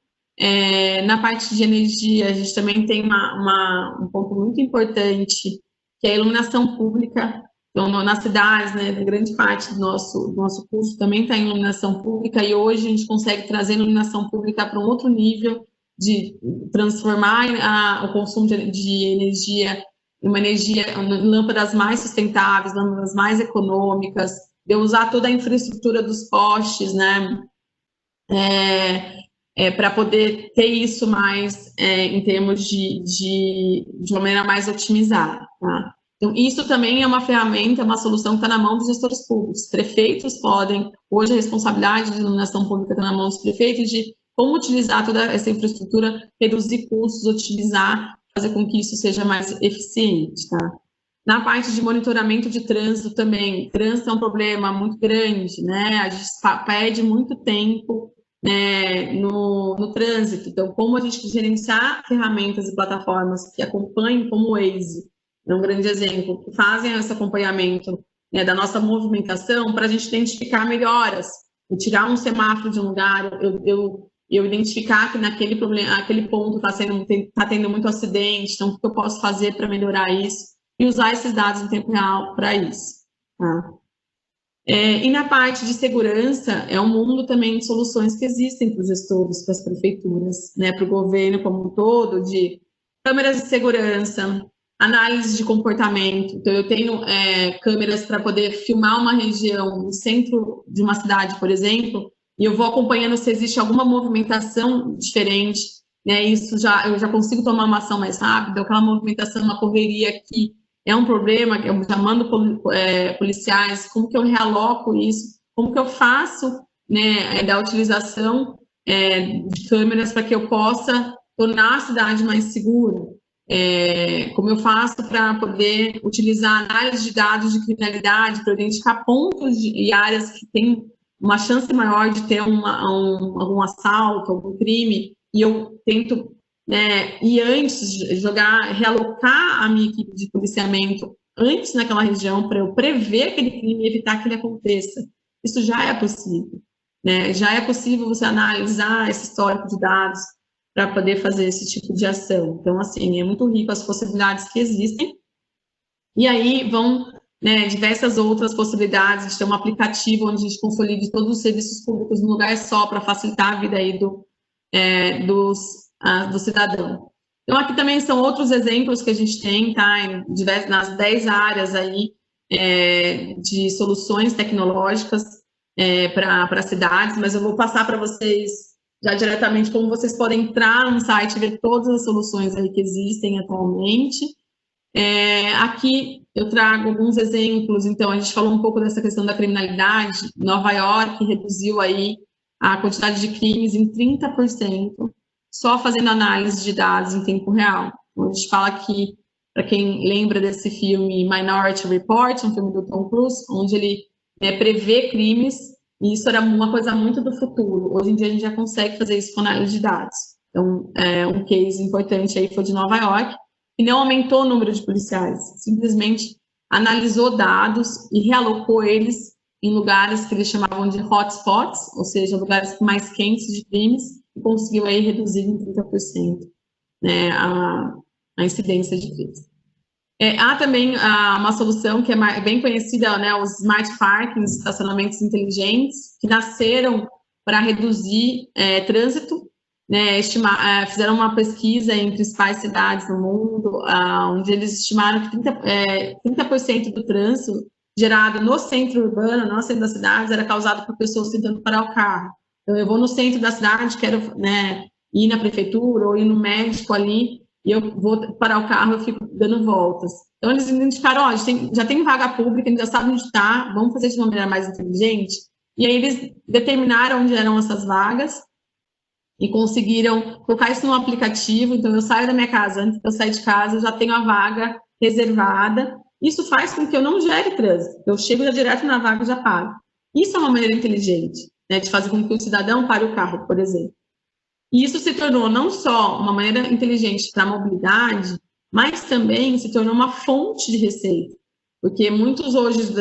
Na parte de energia, a gente também tem um ponto muito importante, que é a iluminação pública. Então, nas cidades, né, grande parte do nosso curso também está em iluminação pública, e hoje a gente consegue trazer a iluminação pública para um outro nível, de transformar o consumo de energia em uma energia, lâmpadas mais sustentáveis, lâmpadas mais econômicas, de usar toda a infraestrutura dos postes, né, para poder ter isso mais em termos de uma maneira mais otimizada, tá? Então, isso também é uma ferramenta, uma solução que está na mão dos gestores públicos. Prefeitos podem, hoje a responsabilidade de iluminação pública está na mão dos prefeitos, de como utilizar toda essa infraestrutura, reduzir custos, otimizar, fazer com que isso seja mais eficiente, tá? Na parte de monitoramento de trânsito também, trânsito é um problema muito grande, né? A gente perde muito tempo, né, no trânsito. Então, como a gente gerenciar ferramentas e plataformas que acompanhem, como o Waze, é um grande exemplo, que fazem esse acompanhamento, né, da nossa movimentação para a gente identificar melhoras. Eu tirar um semáforo de um lugar, eu identificar que aquele ponto está tendo muito acidente, então o que eu posso fazer para melhorar isso e usar esses dados em tempo real para isso. Tá? E na parte de segurança, é um mundo também de soluções que existem para os gestores, para as prefeituras, né, para o governo como um todo, de câmeras de segurança, análise de comportamento. Então, eu tenho câmeras para poder filmar uma região no centro de uma cidade, por exemplo, e eu vou acompanhando se existe alguma movimentação diferente, né? Isso eu já consigo tomar uma ação mais rápida, aquela movimentação, uma correria que é um problema, eu já mando policiais, como que eu realoco isso, como que eu faço, né, da utilização de câmeras para que eu possa tornar a cidade mais segura, como eu faço para poder utilizar análise de dados de criminalidade, para identificar pontos e áreas que têm uma chance maior de ter algum assalto, algum crime, e eu tento, e antes realocar a minha equipe de policiamento antes naquela região para eu prever aquele crime e evitar que ele aconteça. Isso já é possível, né? Já é possível você analisar esse histórico de dados para poder fazer esse tipo de ação. Então, assim, é muito rico as possibilidades que existem. E aí vão, né, diversas outras possibilidades de ter um aplicativo onde a gente consolide todos os serviços públicos num lugar só para facilitar a vida aí do cidadão. Então, aqui também são outros exemplos que a gente tem, tá, nas 10 áreas aí de soluções tecnológicas para cidades, mas eu vou passar para vocês já diretamente como vocês podem entrar no site e ver todas as soluções aí que existem atualmente. Aqui eu trago alguns exemplos. Então, a gente falou um pouco dessa questão da criminalidade. Nova York reduziu aí a quantidade de crimes em 30%, só fazendo análise de dados em tempo real. Então, a gente fala que, para quem lembra desse filme Minority Report, um filme do Tom Cruise, onde ele prevê crimes, e isso era uma coisa muito do futuro. Hoje em dia a gente já consegue fazer isso com análise de dados. Então, um case importante aí foi de Nova York, que não aumentou o número de policiais, simplesmente analisou dados e realocou eles em lugares que eles chamavam de hotspots, ou seja, lugares mais quentes de crimes, e conseguiu aí reduzir em 30%, né, a incidência de crimes. Há também uma solução que é bem conhecida, né, os Smart Parkings, estacionamentos inteligentes, que nasceram para reduzir trânsito, né, fizeram uma pesquisa em principais cidades no mundo, onde eles estimaram que 30% do trânsito gerado no centro urbano, no centro das cidades, era causado por pessoas tentando parar o carro. Então, eu vou no centro da cidade, quero, né, ir na prefeitura ou ir no médico ali, e eu vou parar o carro, eu fico dando voltas. Então, eles identificaram, já tem vaga pública, eles já sabem onde está, vamos fazer de uma maneira mais inteligente. E aí, eles determinaram onde eram essas vagas e conseguiram colocar isso num aplicativo. Então, eu saio da minha casa, antes de eu sair de casa, eu já tenho a vaga reservada. Isso faz com que eu não gere trânsito. Eu chego já direto na vaga e já paro. Isso é uma maneira inteligente, né, de fazer com que o cidadão pare o carro, por exemplo. E isso se tornou não só uma maneira inteligente para a mobilidade, mas também se tornou uma fonte de receita. Porque muitos hoje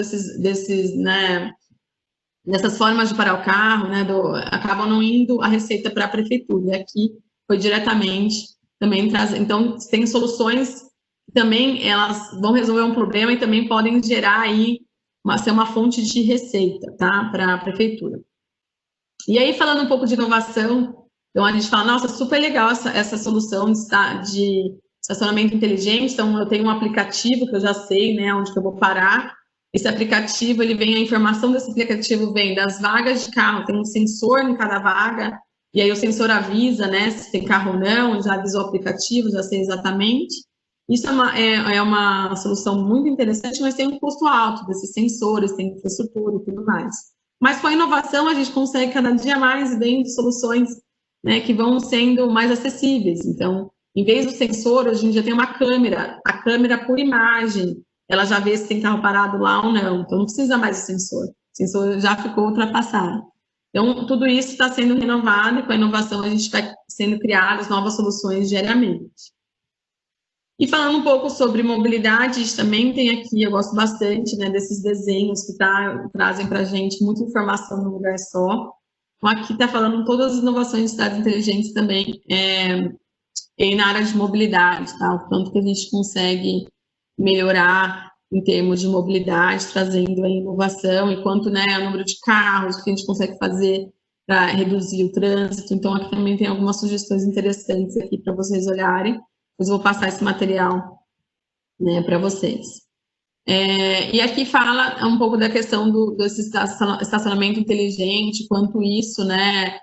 dessas formas de parar o carro, né, acabam não indo a receita para a prefeitura. E aqui foi diretamente também trazer. Então, tem soluções que também elas vão resolver um problema e também podem gerar aí, ser uma fonte de receita, tá, para a prefeitura. E aí, falando um pouco de inovação, então a gente fala, nossa, super legal essa solução de estacionamento inteligente. Então, eu tenho um aplicativo que eu já sei, né, onde que eu vou parar. Esse aplicativo, a informação desse aplicativo vem das vagas de carro, tem um sensor em cada vaga, e aí o sensor avisa, né, se tem carro ou não, já avisa o aplicativo, já sei exatamente. Isso é uma solução muito interessante, mas tem um custo alto desses sensores, tem infraestrutura e tudo mais. Mas com a inovação, a gente consegue cada dia mais vendo soluções, né, que vão sendo mais acessíveis. Então, em vez do sensor, hoje em dia tem uma câmera, a câmera por imagem, ela já vê se tem carro parado lá ou não, então não precisa mais do sensor, o sensor já ficou ultrapassado. Então, tudo isso está sendo renovado e com a inovação a gente vai sendo criadas novas soluções diariamente. E falando um pouco sobre mobilidade, a gente também tem aqui, eu gosto bastante, né, desses desenhos que trazem para a gente muita informação num lugar só. Então, aqui está falando todas as inovações de cidades inteligentes também na área de mobilidade, tá? O quanto que a gente consegue melhorar em termos de mobilidade, trazendo a inovação, e quanto, né, o número de carros que a gente consegue fazer para reduzir o trânsito. Então, aqui também tem algumas sugestões interessantes aqui para vocês olharem. Depois eu vou passar esse material né, para vocês. E aqui fala um pouco da questão do estacionamento inteligente, quanto isso, né,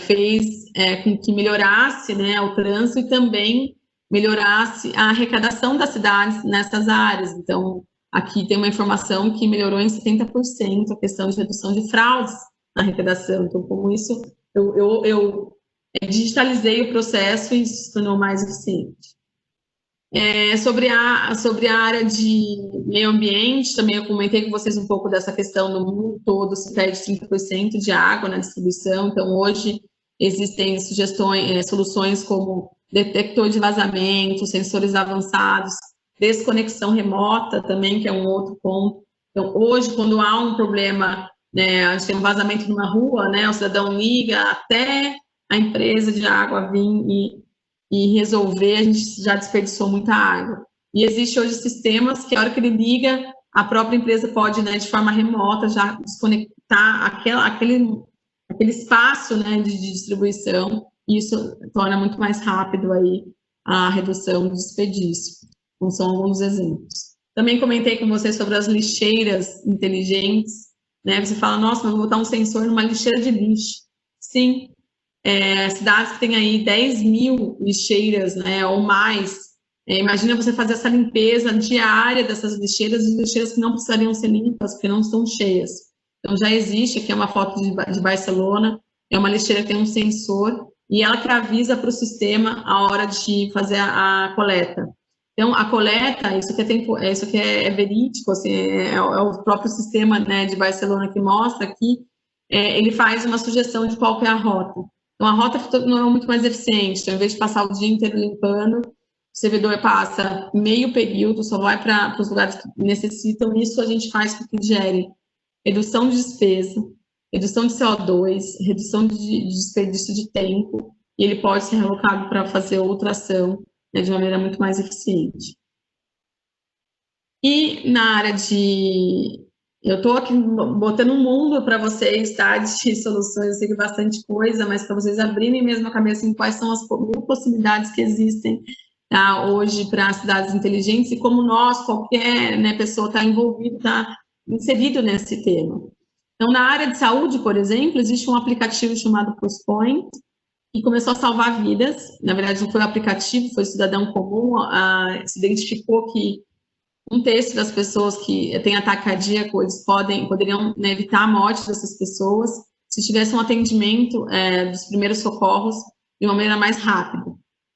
fez com que melhorasse, né, o trânsito e também melhorasse a arrecadação das cidades nessas áreas. Então, aqui tem uma informação que melhorou em 70% a questão de redução de fraudes na arrecadação. Então, como isso, eu digitalizei o processo e isso se tornou mais eficiente. Sobre a área de meio ambiente, também eu comentei com vocês um pouco dessa questão no mundo todo, se perde 30% de água na distribuição, então hoje existem soluções como detector de vazamento, sensores avançados, desconexão remota também, que é um outro ponto. Então, hoje, quando há um problema, né, a gente tem um vazamento numa rua, né, o cidadão liga até a empresa de água vir e resolver, a gente já desperdiçou muita água. E existe hoje sistemas que a hora que ele liga, a própria empresa pode, né, de forma remota, já desconectar aquele espaço, né, de distribuição, e isso torna muito mais rápido aí a redução do desperdício. Então, são alguns exemplos. Também comentei com vocês sobre as lixeiras inteligentes, né, você fala, nossa, mas eu vou botar um sensor numa lixeira de lixo. Sim, cidades que têm aí 10 mil lixeiras, né, ou mais, imagina você fazer essa limpeza diária dessas lixeiras, e lixeiras que não precisariam ser limpas, porque não estão cheias. Então, já existe, aqui é uma foto de Barcelona, é uma lixeira que tem um sensor, e ela que avisa para o sistema a hora de fazer a coleta. Então, a coleta, isso aqui é verídico, assim, é o próprio sistema, né, de Barcelona que mostra aqui, ele faz uma sugestão de qual que é a rota. Então, a rota não é muito mais eficiente. Então, ao invés de passar o dia inteiro limpando, o servidor passa meio período, só vai para os lugares que necessitam. Isso a gente faz com que gere redução de despesa, redução de CO2, redução de desperdício de tempo, e ele pode ser relocado para fazer outra ação, né, de uma maneira muito mais eficiente. E na área de... Eu estou aqui botando um mundo para vocês, tá, de soluções, eu sei que é bastante coisa, mas para vocês abrirem mesmo a cabeça em quais são as possibilidades que existem, tá, hoje para cidades inteligentes e como nós, qualquer, né, pessoa está envolvida, está inserido nesse tema. Então, na área de saúde, por exemplo, existe um aplicativo chamado PlusPoint, que começou a salvar vidas. Na verdade, não foi o aplicativo, foi o cidadão comum, se identificou que um terço das pessoas que têm ataque cardíaco, eles poderiam, né, evitar a morte dessas pessoas se tivesse um atendimento dos primeiros socorros de uma maneira mais rápida.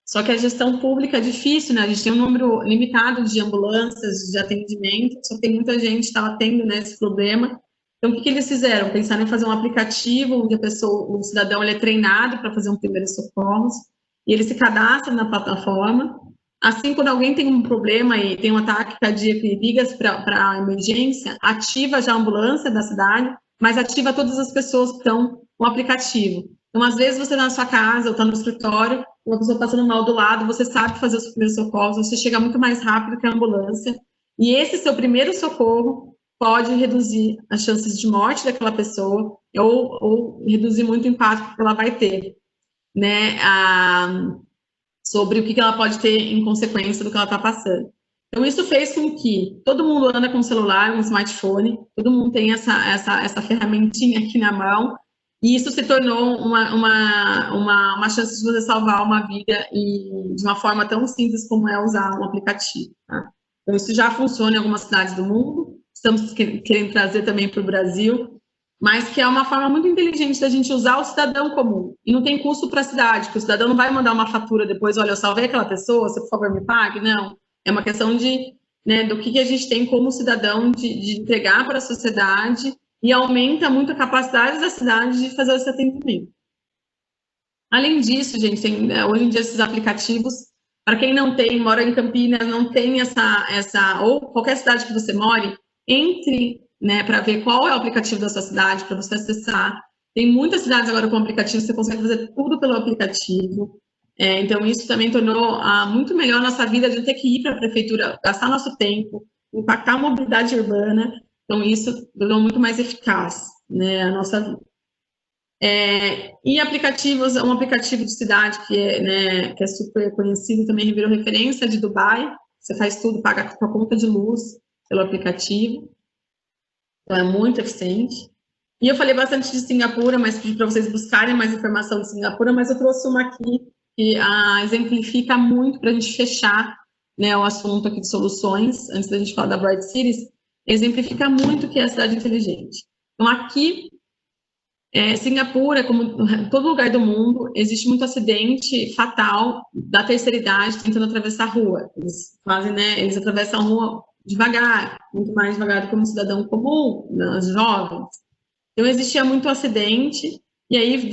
Só que a gestão pública é difícil, né? A gente tem um número limitado de ambulâncias, de atendimento, só que tem muita gente que estava tendo, né, esse problema. Então, o que eles fizeram? Pensaram em fazer um aplicativo onde o cidadão ele é treinado para fazer um primeiros socorros, e ele se cadastra na plataforma. Assim, quando alguém tem um problema e tem um ataque cardíaco e liga para a emergência, ativa já a ambulância da cidade, mas ativa todas as pessoas que estão com o aplicativo. Então, às vezes, você está na sua casa ou está no escritório, uma pessoa passando mal do lado, você sabe fazer os primeiros socorros, você chega muito mais rápido que a ambulância, e esse seu primeiro socorro pode reduzir as chances de morte daquela pessoa ou reduzir muito o impacto que ela vai ter, né, sobre o que ela pode ter em consequência do que ela está passando. Então, isso fez com que todo mundo anda com um celular, um smartphone, todo mundo tem essa ferramentinha aqui na mão, e isso se tornou uma chance de você salvar uma vida e de uma forma tão simples como é usar um aplicativo. Tá? Então, isso já funciona em algumas cidades do mundo, estamos querendo trazer também para o Brasil, mas que é uma forma muito inteligente da gente usar o cidadão comum. E não tem custo para a cidade, porque o cidadão não vai mandar uma fatura depois, olha, eu salvei aquela pessoa, você, por favor, me pague. Não. É uma questão de, né, do que a gente tem como cidadão de entregar para a sociedade e aumenta muito a capacidade da cidade de fazer esse atendimento. Além disso, gente, tem, hoje em dia esses aplicativos, para quem não tem, mora em Campinas, não tem ou qualquer cidade que você more, entre, né, para ver qual é o aplicativo da sua cidade, para você acessar. Tem muitas cidades agora com aplicativo, você consegue fazer tudo pelo aplicativo. Então, isso também tornou muito melhor a nossa vida de não ter que ir para a prefeitura, gastar nosso tempo, impactar a mobilidade urbana. Então, isso tornou muito mais eficaz, né, a nossa vida. E aplicativos, um aplicativo de cidade que é super conhecido, também virou referência de Dubai, você faz tudo, paga a sua conta de luz pelo aplicativo, então é muito eficiente. E eu falei bastante de Singapura, mas pedi para vocês buscarem mais informação de Singapura, mas eu trouxe uma aqui que exemplifica muito para a gente fechar, né, o assunto aqui de soluções, antes da gente falar da Bright Cities, exemplifica muito o que é a cidade inteligente. Então, aqui, Singapura, como todo lugar do mundo, existe muito acidente fatal da terceira idade tentando atravessar a rua. Eles fazem, né, eles atravessam a rua devagar, muito mais devagar do que um cidadão comum, né, jovens. Então, existia muito acidente, e aí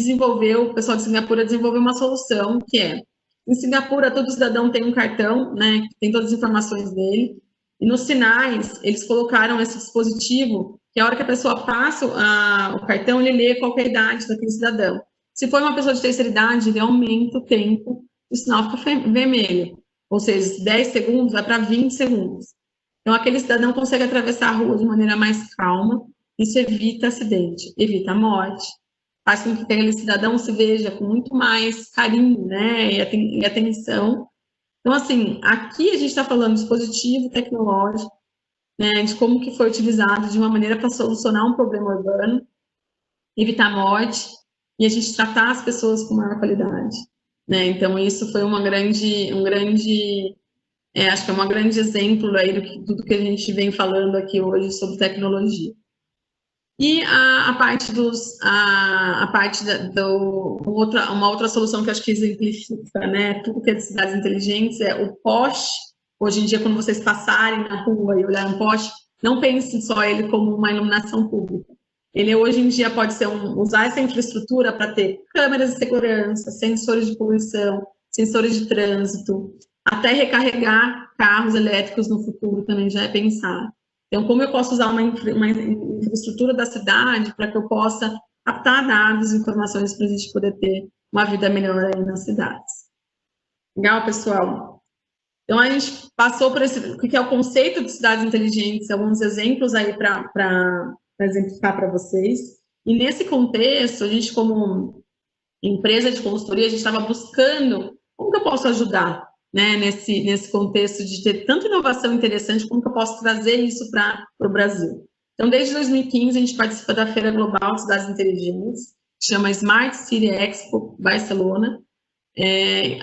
o pessoal de Singapura desenvolveu uma solução, que é, em Singapura, todo cidadão tem um cartão, né, que tem todas as informações dele, e nos sinais, eles colocaram esse dispositivo, que a hora que a pessoa passa o cartão, ele lê qual é a idade daquele cidadão. Se for uma pessoa de terceira idade, ele aumenta o tempo, o sinal fica vermelho, ou seja, 10 segundos vai para 20 segundos. Então, aquele cidadão consegue atravessar a rua de maneira mais calma. Isso evita acidente, evita a morte, faz com que aquele cidadão se veja com muito mais carinho, né, e atenção. Então, assim, aqui a gente está falando de dispositivo tecnológico, né, de como que foi utilizado de uma maneira para solucionar um problema urbano, evitar a morte, e a gente tratar as pessoas com maior qualidade, né. Então, isso foi acho que é um grande exemplo aí de tudo que a gente vem falando aqui hoje sobre tecnologia. E uma outra solução que acho que exemplifica, né, tudo que é de cidades inteligentes é o poste. Hoje em dia, quando vocês passarem na rua e olharem um poste, não pensem só ele como uma iluminação pública. Ele hoje em dia pode ser usar essa infraestrutura para ter câmeras de segurança, sensores de poluição, sensores de trânsito, até recarregar carros elétricos no futuro também já é pensar. Então, como eu posso usar uma infraestrutura da cidade para que eu possa captar dados e informações para a gente poder ter uma vida melhor aí nas cidades. Legal, pessoal? Então, a gente passou por o que é o conceito de cidades inteligentes, alguns exemplos aí para exemplificar para vocês. E nesse contexto, a gente, como empresa de consultoria, a gente estava buscando como que eu posso ajudar, né, nesse contexto de ter tanta inovação interessante, como que eu posso trazer isso para o Brasil. Então, desde 2015, a gente participa da Feira Global de Cidades Inteligentes, que chama Smart City Expo Barcelona.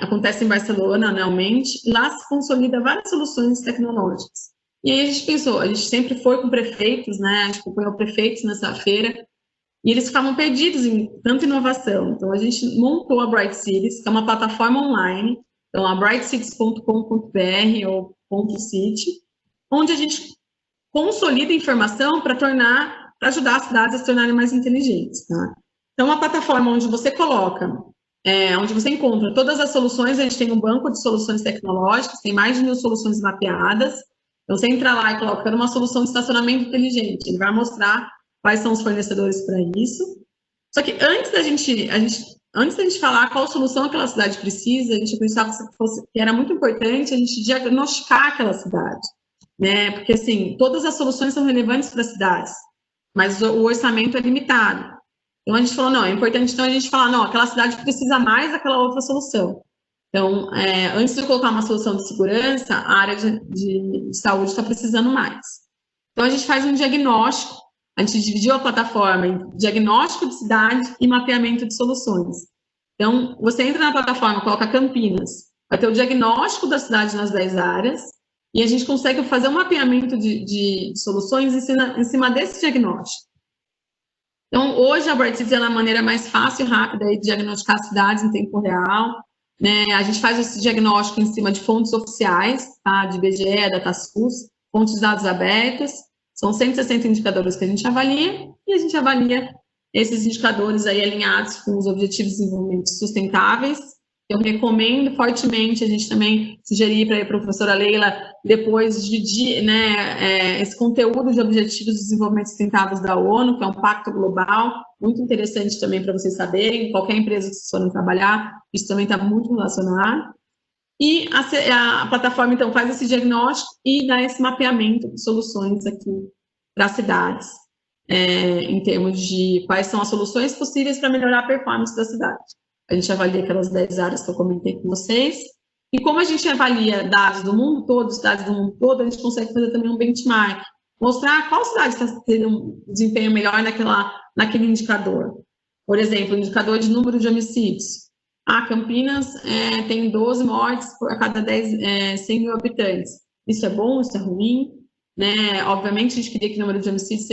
Acontece em Barcelona anualmente, e lá se consolida várias soluções tecnológicas. E aí a gente pensou, a gente sempre foi com prefeitos, né, a gente acompanhou prefeitos nessa feira, e eles ficavam perdidos em tanta inovação. Então, a gente montou a Bright Cities, que é uma plataforma online. Então, a brightcities.com.br ou .city, onde a gente consolida informação para ajudar as cidades a se tornarem mais inteligentes, tá? Então, uma plataforma onde você coloca, onde você encontra todas as soluções, a gente tem um banco de soluções tecnológicas, tem mais de 1000 soluções mapeadas. Então, você entra lá e coloca uma solução de estacionamento inteligente, ele vai mostrar quais são os fornecedores para isso. Só que antes da gente falar qual solução aquela cidade precisa, a gente pensava que era muito importante a gente diagnosticar aquela cidade, né? Porque, assim, todas as soluções são relevantes para as cidades, mas o orçamento é limitado. Então, a gente falou, não, é importante, então, a gente falar, não, aquela cidade precisa mais daquela outra solução. Então, antes de colocar uma solução de segurança, a área de saúde está precisando mais. Então, a gente faz um diagnóstico. A gente dividiu a plataforma em diagnóstico de cidade e mapeamento de soluções. Então, você entra na plataforma, coloca Campinas, vai ter o diagnóstico da cidade nas 10 áreas, e a gente consegue fazer um mapeamento de soluções em cima desse diagnóstico. Então, hoje a Bright Cities é a maneira mais fácil e rápida de diagnosticar as cidades em tempo real, né? A gente faz esse diagnóstico em cima de fontes oficiais, tá? De IBGE, DataSUS, fontes de dados abertas. São 160 indicadores que a gente avalia, e a gente avalia esses indicadores aí alinhados com os Objetivos de Desenvolvimento Sustentáveis. Eu recomendo fortemente a gente também sugerir para a professora Leila, depois esse conteúdo de Objetivos de Desenvolvimento Sustentáveis da ONU, que é um pacto global, muito interessante também para vocês saberem, qualquer empresa que vocês forem trabalhar, isso também está muito relacionado. E a plataforma, então, faz esse diagnóstico e dá esse mapeamento de soluções aqui para as cidades, em termos de quais são as soluções possíveis para melhorar a performance da cidade. A gente avalia aquelas 10 áreas que eu comentei com vocês, E como a gente avalia dados do mundo todo, os dados do mundo todo, a gente consegue fazer também um benchmark, mostrar qual cidade está tendo um desempenho melhor naquele indicador. Por exemplo, o indicador de número de homicídios. Campinas tem 12 mortes a cada 100 mil habitantes. Isso é bom, isso é ruim? Né? Obviamente, a gente queria que o número de homicídios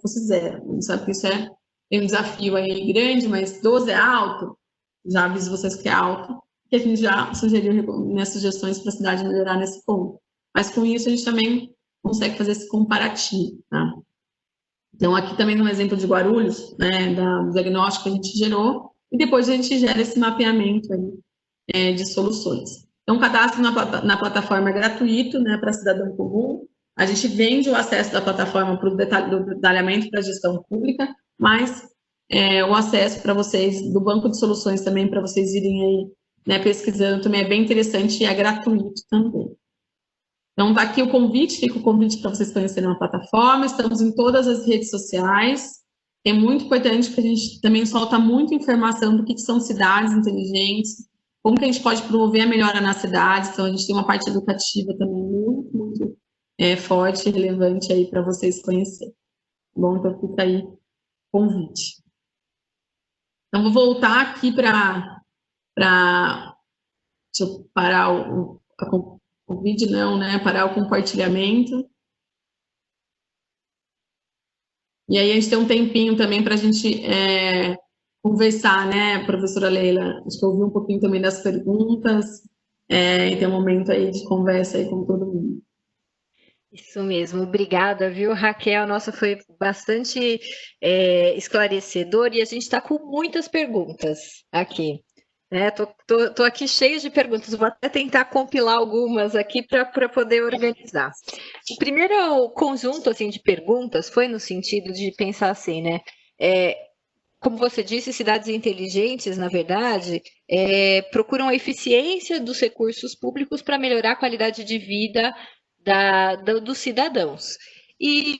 fosse zero. A gente sabe que isso é um desafio aí grande, mas 12 é alto. Já aviso vocês que é alto, que a gente já sugeriu sugestões para a cidade melhorar nesse ponto. Mas com isso, a gente também consegue fazer esse comparativo. Tá? Então, aqui também no exemplo de Guarulhos, né, do diagnóstico que a gente gerou, e depois a gente gera esse mapeamento aí, de soluções. Então, o cadastro na plataforma é gratuito, né, para cidadão comum. A gente vende o acesso da plataforma para o detalhamento para a gestão pública, mas o acesso para vocês, do banco de soluções também, para vocês irem aí, né, pesquisando, também é bem interessante e é gratuito também. Então, tá aqui o convite, fica o convite para vocês conhecerem a plataforma, estamos em todas as redes sociais. É muito importante que a gente também solta muita informação do que são cidades inteligentes, como que a gente pode promover a melhora nas cidades. Então, a gente tem uma parte educativa também muito, muito forte e relevante aí para vocês conhecerem. Bom, então fica aí o convite. Então, vou voltar aqui para deixa eu parar o vídeo, não, né? Parar o compartilhamento. E aí a gente tem um tempinho também para a gente conversar, né, professora Leila? Acho que eu ouvi um pouquinho também das perguntas, e tem um momento aí de conversa aí com todo mundo. Isso mesmo, obrigada, viu, Raquel? Nossa, foi bastante esclarecedor e a gente está com muitas perguntas aqui. Tô aqui cheio de perguntas, vou até tentar compilar algumas aqui para poder organizar. O primeiro conjunto assim, de perguntas foi no sentido de pensar assim, né? Como você disse, cidades inteligentes, na verdade, procuram a eficiência dos recursos públicos para melhorar a qualidade de vida dos cidadãos. E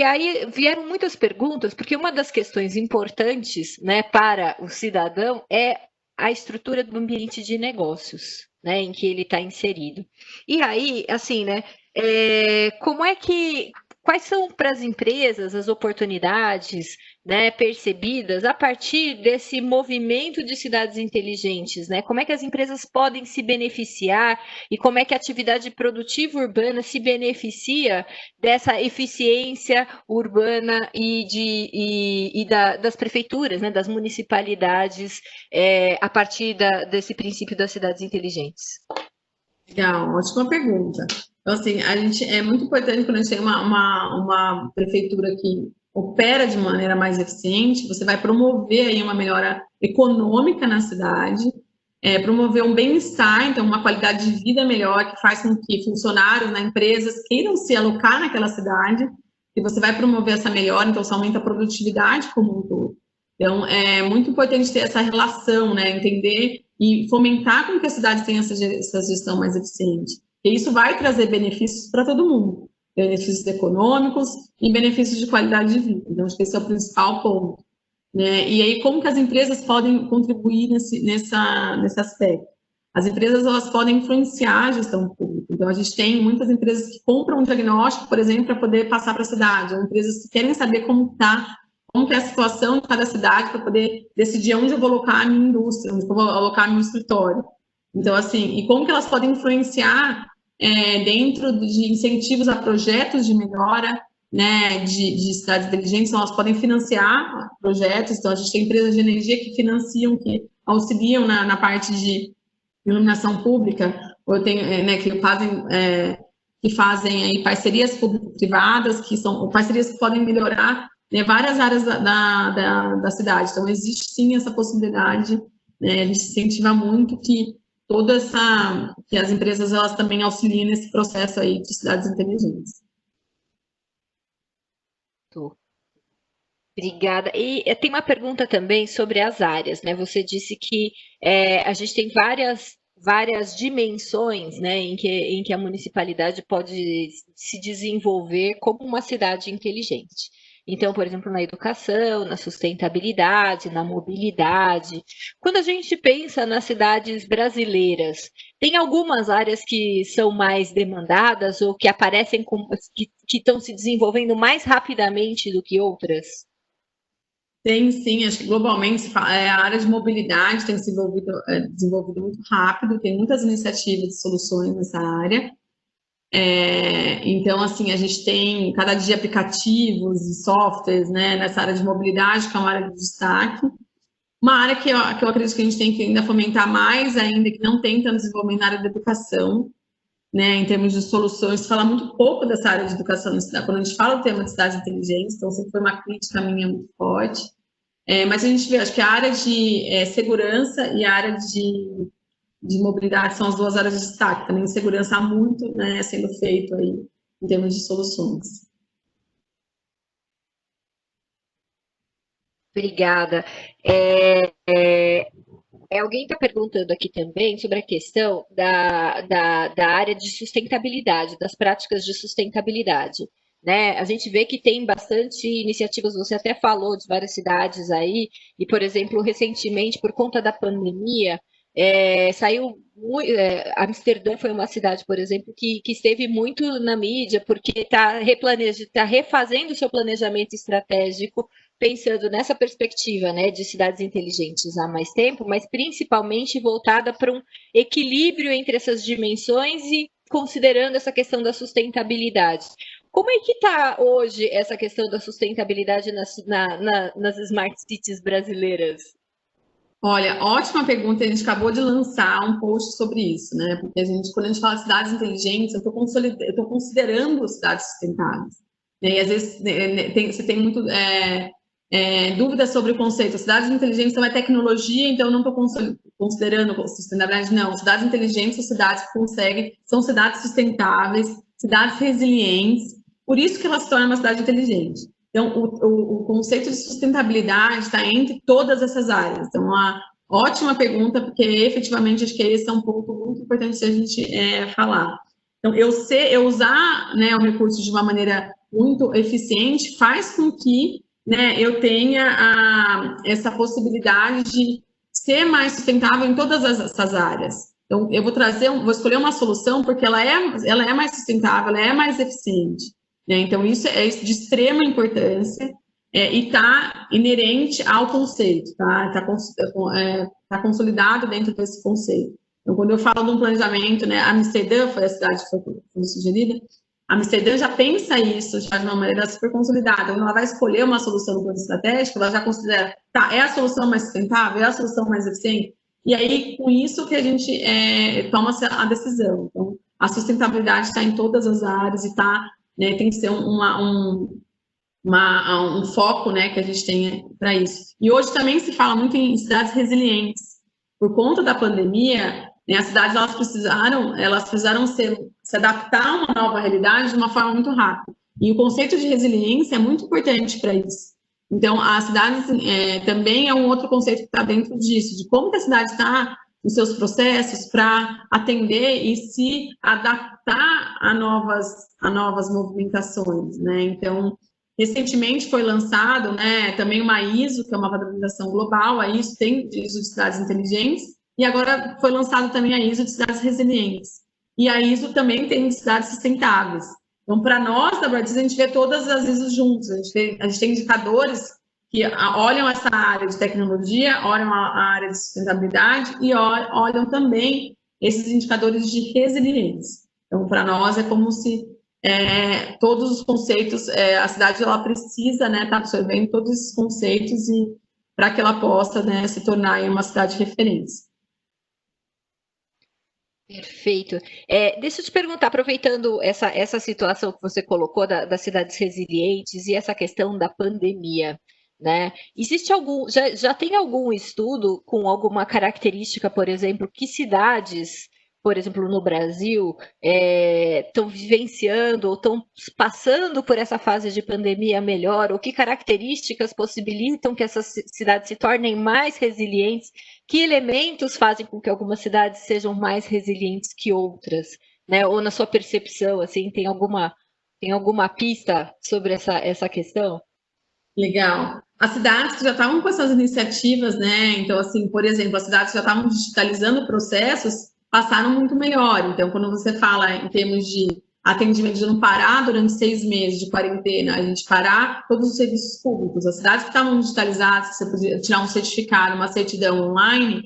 aí vieram muitas perguntas, porque uma das questões importantes, né, para o cidadão é a estrutura do ambiente de negócios, né, em que ele está inserido. E aí, assim, né, quais são para as empresas as oportunidades, né, percebidas a partir desse movimento de cidades inteligentes, né? Como é que as empresas podem se beneficiar e como é que a atividade produtiva urbana se beneficia dessa eficiência urbana das prefeituras, né, das municipalidades, a partir desse princípio das cidades inteligentes? Legal, ótima pergunta. Então, assim, é muito importante quando a gente tem uma prefeitura que opera de maneira mais eficiente, você vai promover aí uma melhora econômica na cidade, promover um bem-estar, então uma qualidade de vida melhor, que faz com que funcionários, né, empresas queiram se alocar naquela cidade, e você vai promover essa melhora, então você aumenta a produtividade como um todo. Então, é muito importante ter essa relação, né, entender e fomentar com que a cidade tenha essa gestão mais eficiente. E isso vai trazer benefícios para todo mundo, benefícios econômicos e benefícios de qualidade de vida. Então, acho que esse é o principal ponto. Né? E aí, como que as empresas podem contribuir nesse aspecto? As empresas, elas podem influenciar a gestão pública. Então, a gente tem muitas empresas que compram um diagnóstico, por exemplo, para poder passar para a cidade, ou empresas que querem saber como que é a situação de cada cidade para poder decidir onde eu vou alocar a minha indústria, onde eu vou alocar meu escritório. Então, assim, e como que elas podem influenciar dentro de incentivos a projetos de melhora, né, de cidades inteligentes, então elas podem financiar projetos, então a gente tem empresas de energia que financiam, que auxiliam na parte de iluminação pública, ou tem, né, que fazem aí parcerias público-privadas, que são parcerias que podem melhorar, né, várias áreas da cidade. Então, existe sim essa possibilidade, né, a gente incentiva muito que que as empresas elas também auxiliem nesse processo aí de cidades inteligentes. Obrigada. E tem uma pergunta também sobre as áreas, né? Você disse que a gente tem várias dimensões, né, em que a municipalidade pode se desenvolver como uma cidade inteligente. Então, por exemplo, na educação, na sustentabilidade, na mobilidade. Quando a gente pensa nas cidades brasileiras, tem algumas áreas que são mais demandadas ou que aparecem que estão se desenvolvendo mais rapidamente do que outras? Tem sim, acho que globalmente a área de mobilidade tem se desenvolvido muito rápido, tem muitas iniciativas e soluções nessa área. Então, assim, a gente tem cada dia aplicativos e softwares, né, nessa área de mobilidade, que é uma área de destaque. Uma área que eu acredito que a gente tem que ainda fomentar mais ainda, que não tem tanto desenvolvimento na área da educação, né, em termos de soluções, se fala muito pouco dessa área de educação, quando a gente fala o tema de cidades inteligentes, então sempre foi uma crítica minha muito forte. Mas a gente vê, acho que a área de segurança e a área de mobilidade são as duas áreas de destaque. Também segurança há muito, né, sendo feito aí em termos de soluções. Obrigada. Alguém está perguntando aqui também sobre a questão da área de sustentabilidade, das práticas de sustentabilidade. Né? A gente vê que tem bastante iniciativas, você até falou de várias cidades aí, e, por exemplo, recentemente, por conta da pandemia, saiu. Amsterdã foi uma cidade, por exemplo, que esteve muito na mídia, porque está refazendo o seu planejamento estratégico pensando nessa perspectiva, né, de cidades inteligentes há mais tempo, mas principalmente voltada para um equilíbrio entre essas dimensões e considerando essa questão da sustentabilidade. Como é que está hoje essa questão da sustentabilidade nas smart cities brasileiras? Olha, ótima pergunta. A gente acabou de lançar um post sobre isso, né? Porque quando a gente fala de cidades inteligentes, eu estou considerando cidades sustentáveis. Né? E às vezes você tem muito dúvidas sobre o conceito. Cidades inteligentes são tecnologia, então eu não estou considerando sustentabilidade, não. Cidades inteligentes são cidades que são cidades sustentáveis, cidades resilientes, por isso que elas se tornam uma cidade inteligente. Então, o conceito de sustentabilidade está entre todas essas áreas. Então, uma ótima pergunta, porque efetivamente acho que esse é um ponto muito importante a gente falar. Então, eu usar, né, o recurso de uma maneira muito eficiente faz com que, né, eu tenha essa possibilidade de ser mais sustentável em todas essas áreas. Então, eu vou escolher uma solução porque ela é mais sustentável, ela é mais eficiente. Né? Então, isso é de extrema importância e está inerente ao conceito, tá consolidado dentro desse conceito. Então, quando eu falo de um planejamento, né, Amsterdã foi a cidade que foi sugerida, Amsterdã já pensa isso já de uma maneira super consolidada. Quando ela vai escolher uma solução no plano estratégico, ela já considera, tá, é a solução mais sustentável, é a solução mais eficiente, e aí, com isso que a gente toma a decisão. Então, a sustentabilidade está em todas as áreas e né, tem que ser um foco, né, que a gente tem para isso. E hoje também se fala muito em cidades resilientes. Por conta da pandemia, né, as cidades elas precisaram se adaptar a uma nova realidade de uma forma muito rápida. E o conceito de resiliência é muito importante para isso. Então, as cidades também é um outro conceito que está dentro disso, de como que a cidade está nos seus processos para atender e se adaptar a novas movimentações, né? Então, recentemente foi lançado, né, também uma ISO, que é uma padronização global, a ISO tem ISO de cidades inteligentes, e agora foi lançado também a ISO de cidades resilientes. E a ISO também tem de cidades sustentáveis. Então, para nós, da Bradiz, a gente vê todas as ISOs juntos, a gente tem indicadores que olham essa área de tecnologia, olham a área de sustentabilidade e olham também esses indicadores de resiliência. Então, para nós, é como se todos os conceitos, a cidade ela precisa, né, estar absorvendo todos esses conceitos e para que ela possa, né, se tornar uma cidade de referência. Perfeito. Deixa eu te perguntar, aproveitando essa situação que você colocou das cidades resilientes e essa questão da pandemia, né? Existe já tem algum estudo com alguma característica, por exemplo, que cidades, por exemplo, no Brasil, estão vivenciando ou estão passando por essa fase de pandemia melhor? Ou que características possibilitam que essas cidades se tornem mais resilientes? Que elementos fazem com que algumas cidades sejam mais resilientes que outras, né? Ou na sua percepção, assim, tem alguma pista sobre essa questão? Legal. As cidades que já estavam com essas iniciativas, né? Então, assim, por exemplo, as cidades que já estavam digitalizando processos passaram muito melhor. Então, quando você fala em termos de atendimento, de não parar durante 6 meses de quarentena, a gente parar todos os serviços públicos. As cidades que estavam digitalizadas, que você podia tirar um certificado, uma certidão online,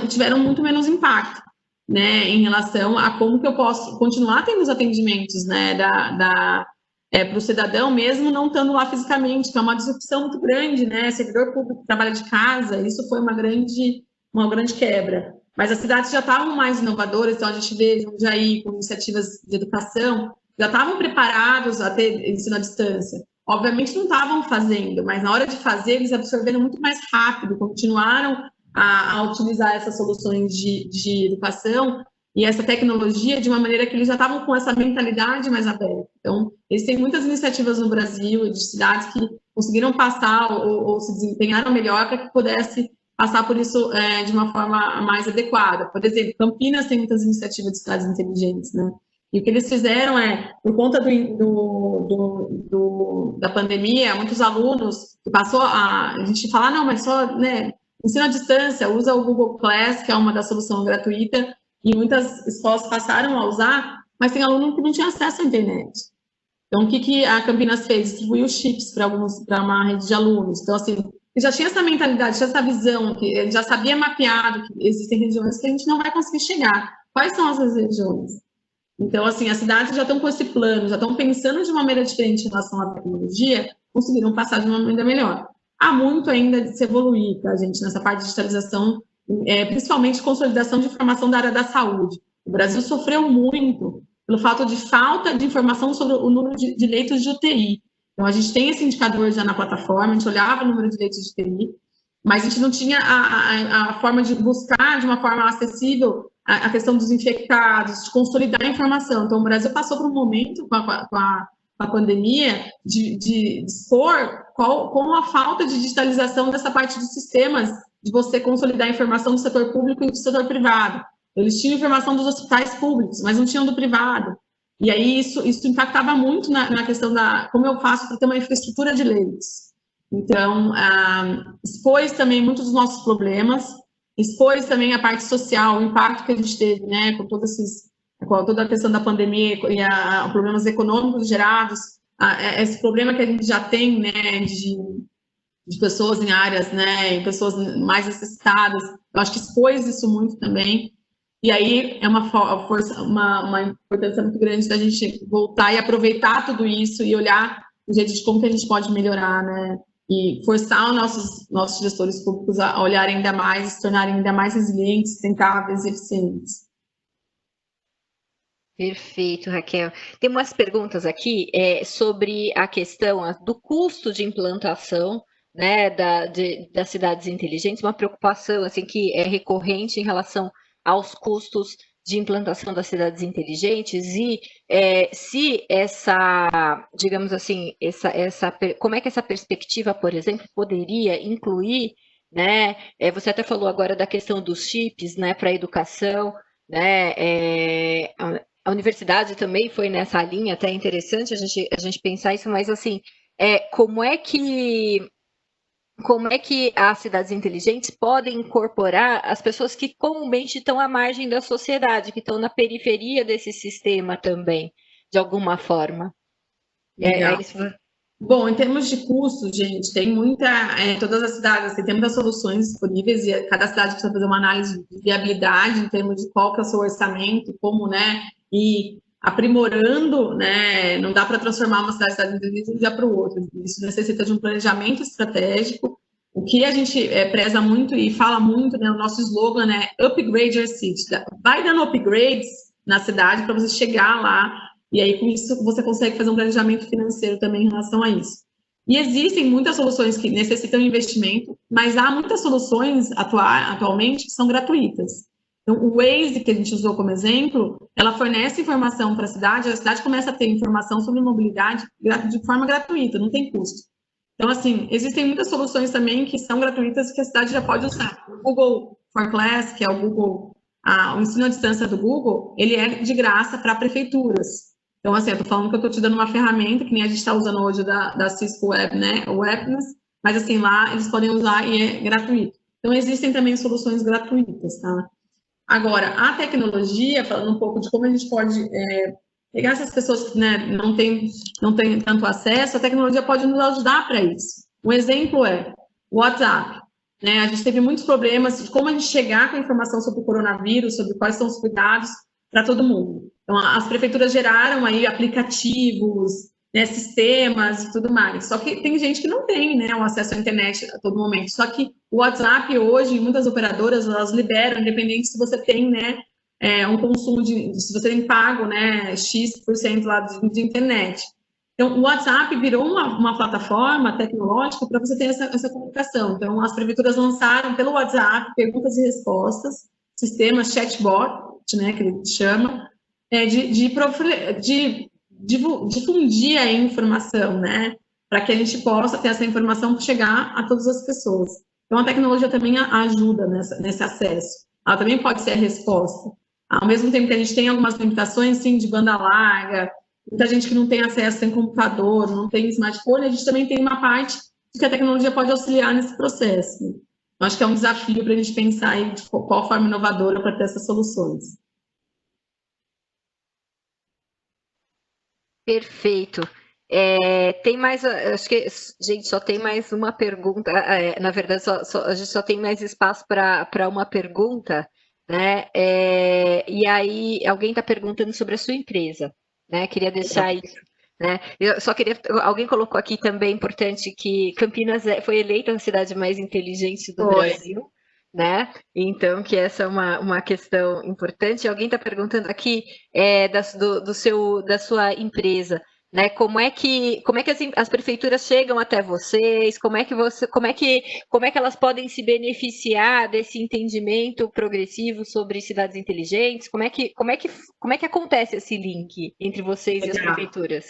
tiveram muito menos impacto, né? Em relação a como que eu posso continuar tendo os atendimentos, né? Para o cidadão, mesmo não estando lá fisicamente, que é uma disrupção muito grande, né? Servidor público que trabalha de casa, isso foi uma grande quebra. Mas as cidades já estavam mais inovadoras, então a gente vê Jundiaí com iniciativas de educação, já estavam preparados a ter ensino à distância. Obviamente não estavam fazendo, mas na hora de fazer, eles absorveram muito mais rápido, continuaram a utilizar essas soluções de educação e essa tecnologia de uma maneira que eles já estavam com essa mentalidade mais aberta. Então, eles têm muitas iniciativas no Brasil, de cidades que conseguiram passar ou se desempenharam melhor para que pudesse passar por isso de uma forma mais adequada. Por exemplo, Campinas tem muitas iniciativas de cidades inteligentes, né? E o que eles fizeram por conta da pandemia, muitos alunos que passou a gente fala, não, mas só, né, ensino à distância, usa o Google Class, que é uma da solução gratuita, e muitas escolas passaram a usar, mas tem aluno que não tinha acesso à internet. Então, o que a Campinas fez? Distribuiu chips para uma rede de alunos. Então, assim, já tinha essa mentalidade, tinha essa visão, que ele já sabia mapeado que existem regiões que a gente não vai conseguir chegar. Quais são essas regiões? Então, assim, as cidades já estão com esse plano, já estão pensando de uma maneira diferente em relação à tecnologia, conseguiram passar de uma maneira melhor. Há muito ainda de se evoluir, tá, gente, nessa parte de digitalização, principalmente consolidação de informação da área da saúde. O Brasil sofreu muito pelo fato de falta de informação sobre o número de leitos de UTI. Então, a gente tem esse indicador já na plataforma, a gente olhava o número de leitos de UTI, mas a gente não tinha a forma de buscar de uma forma acessível a questão dos infectados, de consolidar a informação. Então, o Brasil passou por um momento com a pandemia de expor como a falta de digitalização dessa parte dos sistemas, de você consolidar a informação do setor público e do setor privado. Eles tinham informação dos hospitais públicos, mas não tinham do privado. E aí isso impactava muito na questão como eu faço para ter uma infraestrutura de leitos. Então, expôs também muitos dos nossos problemas, expôs também a parte social, o impacto que a gente teve, né, com toda a questão da pandemia e problemas econômicos gerados, esse problema que a gente já tem, né, de pessoas em áreas, né, em pessoas mais necessitadas. Eu acho que expôs isso muito também. E aí é uma importância muito grande da gente voltar e aproveitar tudo isso e olhar o jeito de como que a gente pode melhorar, né? E forçar os nossos gestores públicos a olharem ainda mais, se tornarem ainda mais resilientes, sustentáveis e eficientes. Perfeito, Raquel. Tem umas perguntas aqui sobre a questão do custo de implantação, né, das cidades inteligentes, uma preocupação assim que é recorrente em relação aos custos de implantação das cidades inteligentes e se essa, digamos assim, como é que essa perspectiva, por exemplo, poderia incluir, né? Você até falou agora da questão dos chips, né, para a educação, né? A universidade também foi nessa linha, até interessante a gente pensar isso, mas assim, como é que as cidades inteligentes podem incorporar as pessoas que comumente estão à margem da sociedade, que estão na periferia desse sistema também, de alguma forma? Bom, em termos de custo, gente, tem todas as cidades, tem muitas soluções disponíveis e cada cidade precisa fazer uma análise de viabilidade em termos de qual que é o seu orçamento, como, né, e aprimorando, né, não dá para transformar uma cidade inteligente de um dia para o outro, isso necessita de um planejamento estratégico. O que a gente preza muito e fala muito, né, o nosso slogan é Upgrade Your City, vai dando upgrades na cidade para você chegar lá, e aí com isso você consegue fazer um planejamento financeiro também em relação a isso. E existem muitas soluções que necessitam investimento, mas há muitas soluções atualmente que são gratuitas. Então, o Waze, que a gente usou como exemplo, ela fornece informação para a cidade começa a ter informação sobre mobilidade de forma gratuita, não tem custo. Então, assim, existem muitas soluções também que são gratuitas que a cidade já pode usar. O Google for Class, que é o ensino à distância do Google, ele é de graça para prefeituras. Então, assim, eu estou falando que eu estou te dando uma ferramenta, que nem a gente está usando hoje da Cisco Web, né? Webness, mas assim, lá eles podem usar e é gratuito. Então, existem também soluções gratuitas, tá? Agora, a tecnologia, falando um pouco de como a gente pode pegar essas pessoas que, né, não têm tanto acesso, a tecnologia pode nos ajudar para isso. Um exemplo é o WhatsApp. Né? A gente teve muitos problemas de como a gente chegar com a informação sobre o coronavírus, sobre quais são os cuidados para todo mundo. Então, as prefeituras geraram aí aplicativos, né, sistemas e tudo mais. Só que tem gente que não tem, né, o acesso à internet a todo momento. Só que o WhatsApp hoje, muitas operadoras, elas liberam, independente se você tem, né, um consumo se você tem pago, né, X% lá de internet. Então, o WhatsApp virou uma plataforma tecnológica para você ter essa comunicação. Então, as prefeituras lançaram pelo WhatsApp perguntas e respostas, sistema chatbot, né, que ele chama, de difundir a informação, né, para que a gente possa ter essa informação chegar a todas as pessoas. Então, a tecnologia também ajuda nesse acesso. Ela também pode ser a resposta. Ao mesmo tempo que a gente tem algumas limitações, sim, de banda larga, muita gente que não tem acesso, tem computador, não tem smartphone, a gente também tem uma parte que a tecnologia pode auxiliar nesse processo. Eu acho que é um desafio para a gente pensar aí de qual forma inovadora para ter essas soluções. Perfeito. Tem mais, acho que, gente, só tem mais uma pergunta. Na verdade, a gente só tem mais espaço para uma pergunta, né? E aí, alguém está perguntando sobre a sua empresa, né? Queria deixar isso, né? Eu só queria. Alguém colocou aqui também importante que Campinas foi eleita a cidade mais inteligente do Brasil. Né? Então, que essa é uma questão importante. Alguém está perguntando aqui da sua empresa, né? Como é que as prefeituras chegam até vocês? Como é que elas podem se beneficiar desse entendimento progressivo sobre cidades inteligentes? Como é que acontece esse link entre vocês e as prefeituras?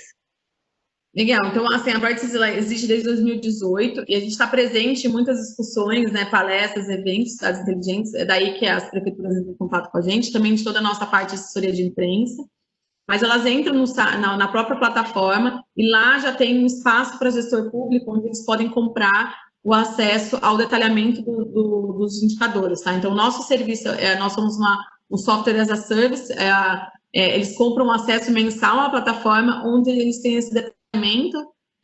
Legal, então assim, a Brights existe desde 2018 e a gente está presente em muitas discussões, né, palestras, eventos, cidades inteligentes, é daí que as prefeituras entram em contato com a gente, também de toda a nossa parte de assessoria de imprensa, mas elas entram na própria plataforma e lá já tem um espaço para gestor público onde eles podem comprar o acesso ao detalhamento dos indicadores, tá? Então, o nosso serviço, nós somos um software as a service, eles compram acesso mensal à plataforma onde eles têm esse detalhamento,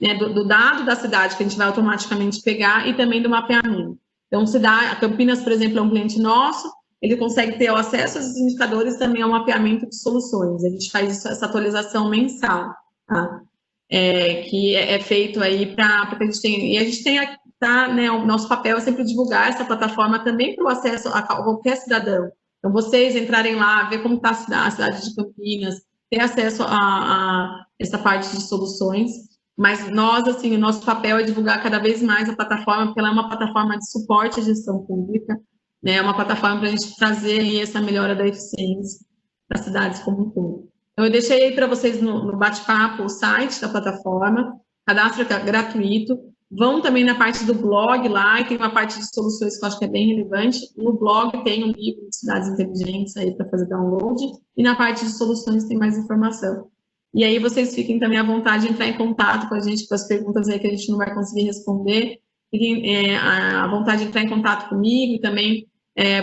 né, do dado da cidade que a gente vai automaticamente pegar e também do mapeamento. Então, a Campinas, por exemplo, é um cliente nosso, ele consegue ter o acesso aos indicadores também ao mapeamento de soluções. A gente faz essa atualização mensal, tá? Que é feito aí para que a gente tenha... E a gente tem, tá, né, o nosso papel é sempre divulgar essa plataforma também para o acesso a qualquer cidadão. Então, vocês entrarem lá, ver como está a cidade de Campinas, ter acesso a essa parte de soluções, mas nós, assim, o nosso papel é divulgar cada vez mais a plataforma, porque ela é uma plataforma de suporte à gestão pública, né, é uma plataforma para a gente trazer aí essa melhora da eficiência para as cidades como um todo. Então, eu deixei aí para vocês no bate-papo o site da plataforma, cadastro gratuito, vão também na parte do blog lá, e tem uma parte de soluções que eu acho que é bem relevante. No blog tem um livro de cidades inteligentes aí para fazer download, e na parte de soluções tem mais informação. E aí vocês fiquem também à vontade de entrar em contato com a gente, com as perguntas aí que a gente não vai conseguir responder, fiquem à vontade de entrar em contato comigo, e também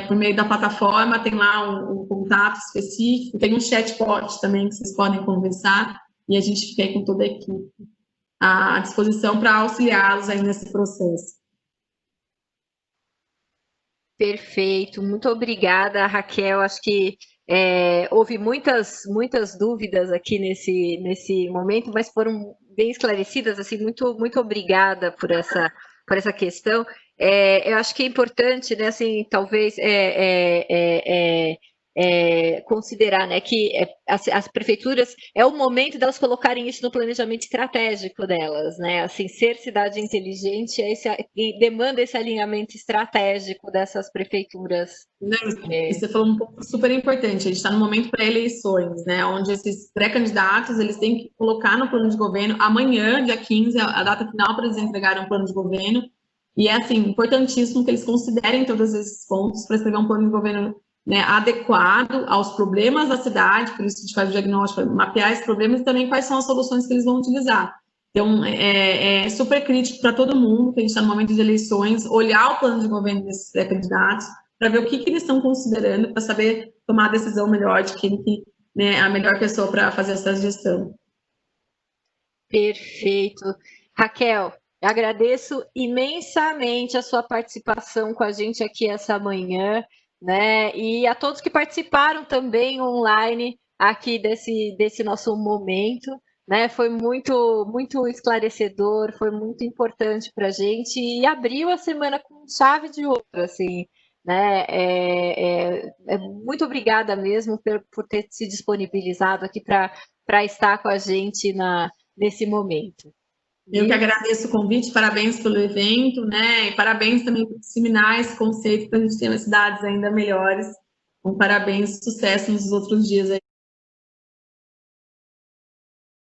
por meio da plataforma, tem lá um contato específico, tem um chatbot também que vocês podem conversar, e a gente fica aí com toda a equipe à disposição para auxiliá-los aí nesse processo. Perfeito, muito obrigada, Raquel. Acho que houve muitas dúvidas aqui nesse momento, mas foram bem esclarecidas. Assim, muito obrigada por essa questão. Eu acho que é importante, né, assim, talvez considerar, né, que as prefeituras é o momento delas colocarem isso no planejamento estratégico delas, né? Assim, ser cidade inteligente demanda esse alinhamento estratégico dessas prefeituras. E você falou um ponto super importante. A gente está no momento pré-eleições, né? Onde esses pré-candidatos eles têm que colocar no plano de governo. Amanhã, dia 15, a data final para eles entregarem um plano de governo. E é assim importantíssimo que eles considerem todos esses pontos para escrever um plano de governo né, adequado aos problemas da cidade, por isso a gente faz o diagnóstico, mapear esses problemas e também quais são as soluções que eles vão utilizar. Então, é super crítico para todo mundo, que a gente está no momento de eleições, olhar o plano de governo desses pré-candidatos, para ver o que eles estão considerando, para saber tomar a decisão melhor de quem que, né, é a melhor pessoa para fazer essa gestão. Perfeito. Raquel, agradeço imensamente a sua participação com a gente aqui essa manhã, né? E a todos que participaram também online aqui desse nosso momento, né? Foi muito esclarecedor, foi muito importante para a gente e abriu a semana com chave de ouro, assim, né? Muito obrigada mesmo por ter se disponibilizado aqui para estar com a gente nesse momento. Eu que agradeço o convite, parabéns pelo evento, né? E parabéns também por disseminar esse conceito para a gente ter cidades ainda melhores. Então, parabéns, sucesso nos outros dias aí.